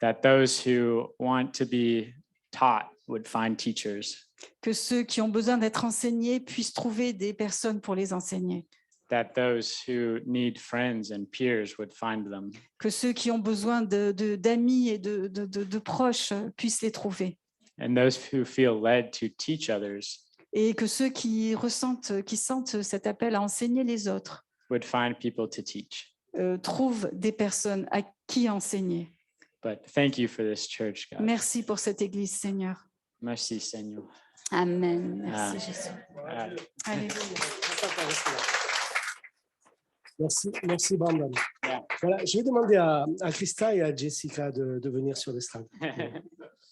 that those who want to be taught would find teachers,
que ceux qui ont besoin d'être enseignés puissent trouver des personnes pour les enseigner,
that those who need friends and peers would find them,
que ceux qui ont besoin d'amis et de proches puissent les trouver,
and those who feel led to teach others
et que ceux qui sentent cet appel à enseigner les autres
would find people to teach.
trouvent des personnes à qui enseigner.
But thank you for this church, God.
Merci pour cette église, Seigneur.
Merci, Seigneur.
Amen. Merci,
Ah.
Jésus.
Ah.
Alléluia.
Merci Brandon. Voilà, je vais demander à Christa et à Jessica de venir sur l'estrade.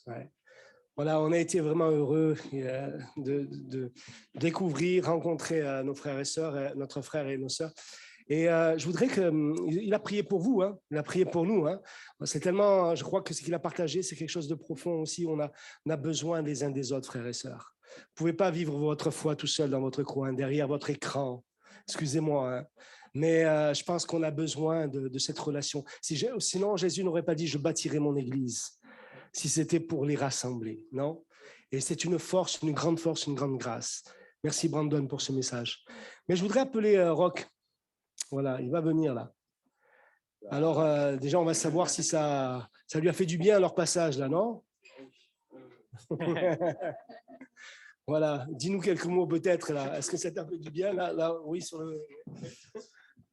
Ouais. Voilà, on a été vraiment heureux de découvrir, rencontrer nos frères et sœurs, notre frère et nos sœurs. Et je voudrais qu'il a prié pour vous, hein, il a prié pour nous. Hein. C'est tellement, je crois que ce qu'il a partagé, c'est quelque chose de profond aussi. On a besoin des uns des autres, frères et sœurs. Vous ne pouvez pas vivre votre foi tout seul dans votre coin, derrière votre écran. Excusez-moi, hein. Mais je pense qu'on a besoin de cette relation. Sinon, Jésus n'aurait pas dit « je bâtirai mon église » si c'était pour les rassembler, non? Et c'est une force, une grande grâce. Merci Brandon pour ce message. Mais je voudrais appeler Roch. Voilà, il va venir là. Alors, déjà, on va savoir si ça lui a fait du bien leur passage là, non? Voilà, dis-nous quelques mots peut-être là. Est-ce que ça t'a fait du bien là, oui, sur le...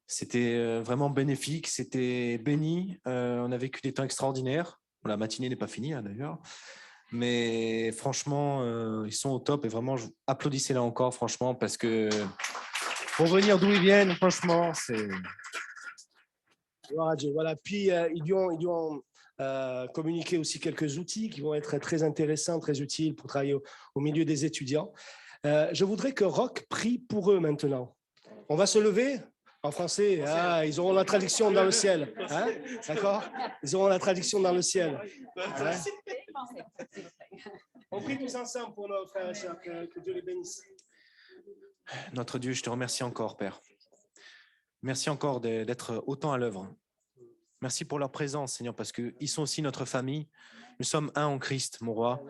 C'était vraiment bénéfique, c'était béni. On a vécu des temps extraordinaires. La matinée n'est pas finie, hein, d'ailleurs. Mais franchement, ils sont au top. Et vraiment, applaudissez-les encore, franchement, parce que pour venir d'où ils viennent, franchement, c'est...
Gloire à Dieu. Voilà. Puis, ils lui ont communiqué aussi quelques outils qui vont être très intéressants, très utiles pour travailler au milieu des étudiants. Je voudrais que Roch prie pour eux maintenant. On va se lever. En français, ils auront la traduction dans le ciel. Hein? D'accord? Ils auront la traduction dans le ciel. Hein? On prie tous ensemble pour nos frères et sœurs, que Dieu les bénisse.
Notre Dieu, je te remercie encore, Père. Merci encore d'être autant à l'œuvre. Merci pour leur présence, Seigneur, parce qu'ils sont aussi notre famille. Nous sommes un en Christ, mon roi.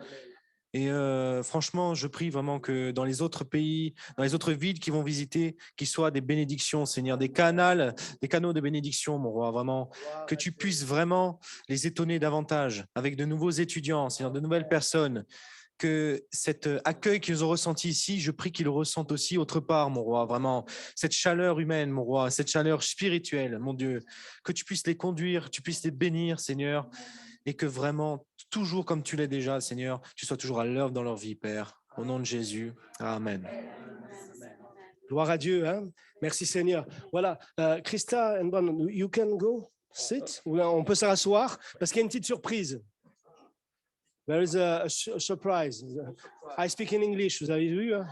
Et franchement, je prie vraiment que dans les autres pays, dans les autres villes qu'ils vont visiter, qu'ils soient des bénédictions, Seigneur, des canaux de bénédiction, mon roi, vraiment, que tu puisses vraiment les étonner davantage avec de nouveaux étudiants, Seigneur, de nouvelles personnes, que cet accueil qu'ils ont ressenti ici, je prie qu'ils le ressentent aussi autre part, mon roi, vraiment, cette chaleur humaine, mon roi, cette chaleur spirituelle, mon Dieu, que tu puisses les conduire, tu puisses les bénir, Seigneur, et que vraiment, toujours comme tu l'es déjà, Seigneur, tu sois toujours à l'œuvre dans leur vie, Père. Au nom de Jésus, Amen.
Gloire à Dieu. Hein? Merci Seigneur. Voilà, Christa and Brandon, you can go sit. On peut se rasseoir parce qu'il y a une petite surprise. There is a surprise. I speak in English. Vous avez vu? Hein?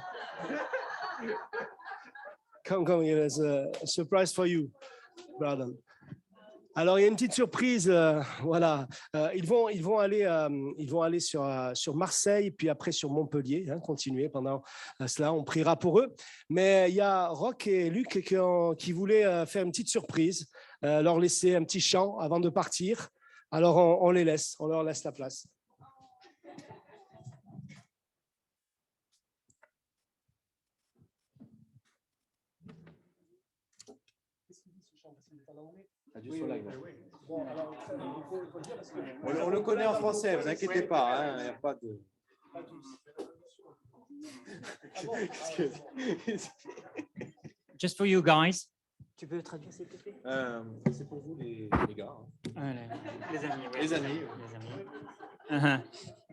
Come, there's a surprise for you, Brandon. Alors, il y a une petite surprise, voilà. Ils vont aller sur Marseille, puis après sur Montpellier, hein, continuer pendant cela. On priera pour eux. Mais il y a Roch et Luc qui voulaient faire une petite surprise, leur laisser un petit chant avant de partir. Alors, on leur laisse la place.
Adieu sur live. On le connaît en français, vous inquiétez pas, hein, il n'y a pas de...
Just for you guys.
Tu peux traduire, s'il te plaît?
C'est pour vous, les gars.
Hein. Les amis. Oui.
Les amis.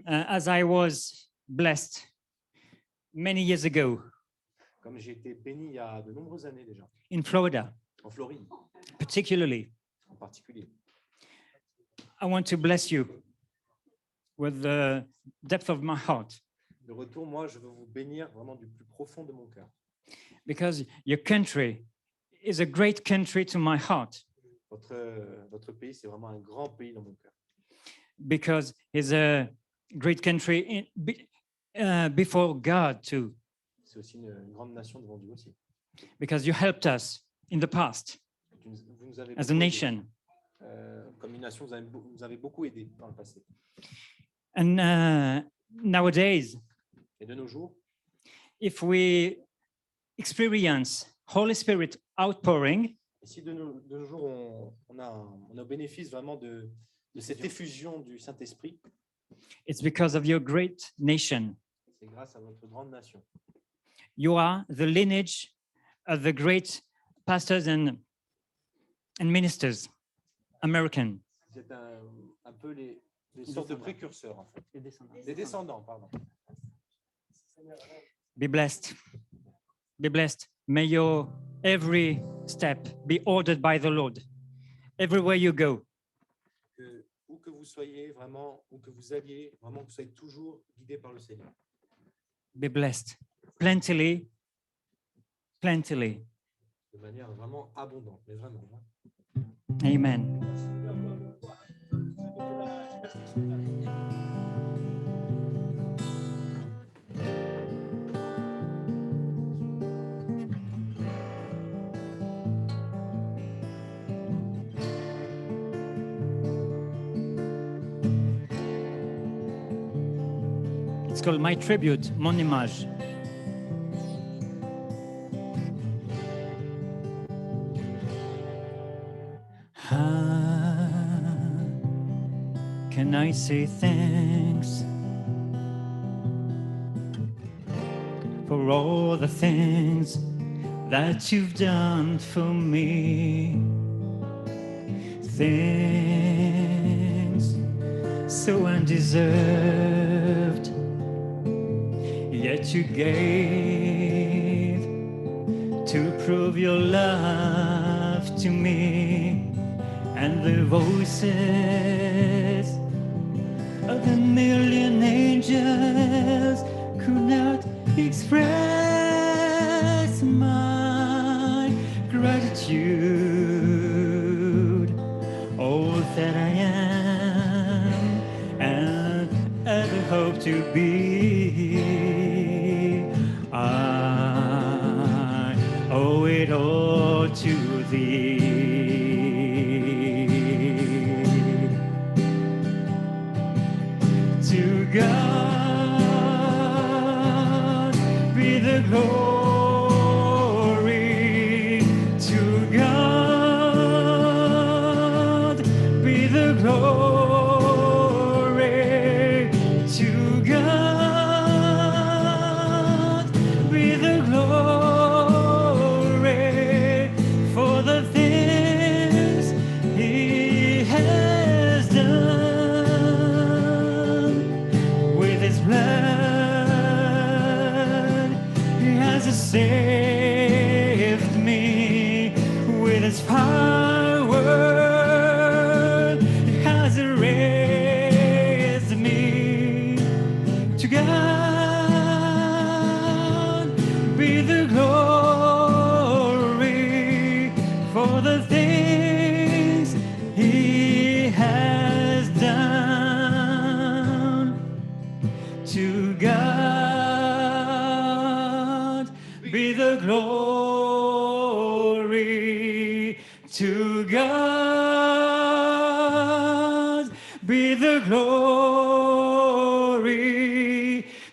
As I was blessed many years ago.
Comme j'ai été béni il y a de nombreuses années déjà.
In Florida.
En Floride.
Particularly.
En particulier.
I want to bless you with the depth of my heart.
De retour, moi, je veux vous bénir vraiment du plus profond de mon cœur.
because your country is a great country to my heart,
Votre pays, c'est vraiment un grand pays dans mon cœur.
because it's a great country before God too,
C'est aussi une grande nation devant Dieu aussi.
because you helped us in the past
Vous nous avez
as a
beaucoup aidé.
nation.
Comme une nation, vous avez beaucoup aidé dans le passé.
And nowadays,
Et de nos jours,
if we experience Holy Spirit outpouring,
et si de nos jours, on a bénéfice vraiment de cette effusion du Saint-Esprit,
it's because of your great nation.
c'est grâce à votre grande nation.
You are the lineage of the great pastors and ministers, American.
Vous êtes un peu les sortes de précurseurs, en fait. Des descendants, pardon.
Be blessed. Be blessed. May your every step be ordered by the Lord. Everywhere you go.
Où que vous soyez, vraiment, où que vous alliez, vraiment que vous soyez toujours guidés par le Seigneur.
Be blessed. Plentifully. Plentifully.
De manière vraiment abondante, mais vraiment.
Amen. It's called My Tribute, Mon Image. Can I say thanks for all the things that you've done for me? Things so undeserved, yet you gave to prove your love to me. And the voices of a million angels could not express my gratitude. All that I am and ever hope to be, I owe it all to thee. To God be the glory. To God be the glory. To God be the glory for the things He has done. Saved me with His power, He has raised me. To God be the glory for the things He has done. To God be the glory. To God be the glory.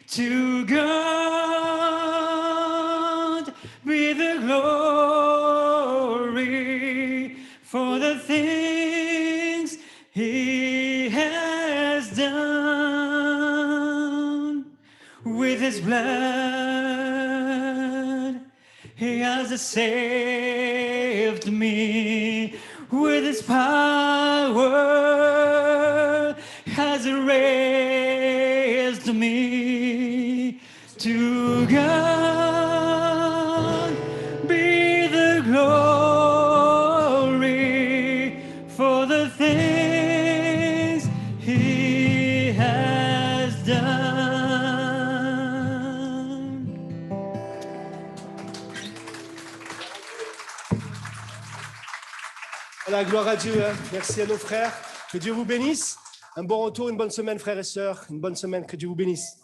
To God be the glory for the things He has done. With His blood He has saved me. With His power has raised me. To God be the glory for the things He has done.
gloire à Dieu. Hein. Merci à nos frères. Que Dieu vous bénisse. Un bon retour, une bonne semaine, frères et sœurs. Une bonne semaine. Que Dieu vous bénisse.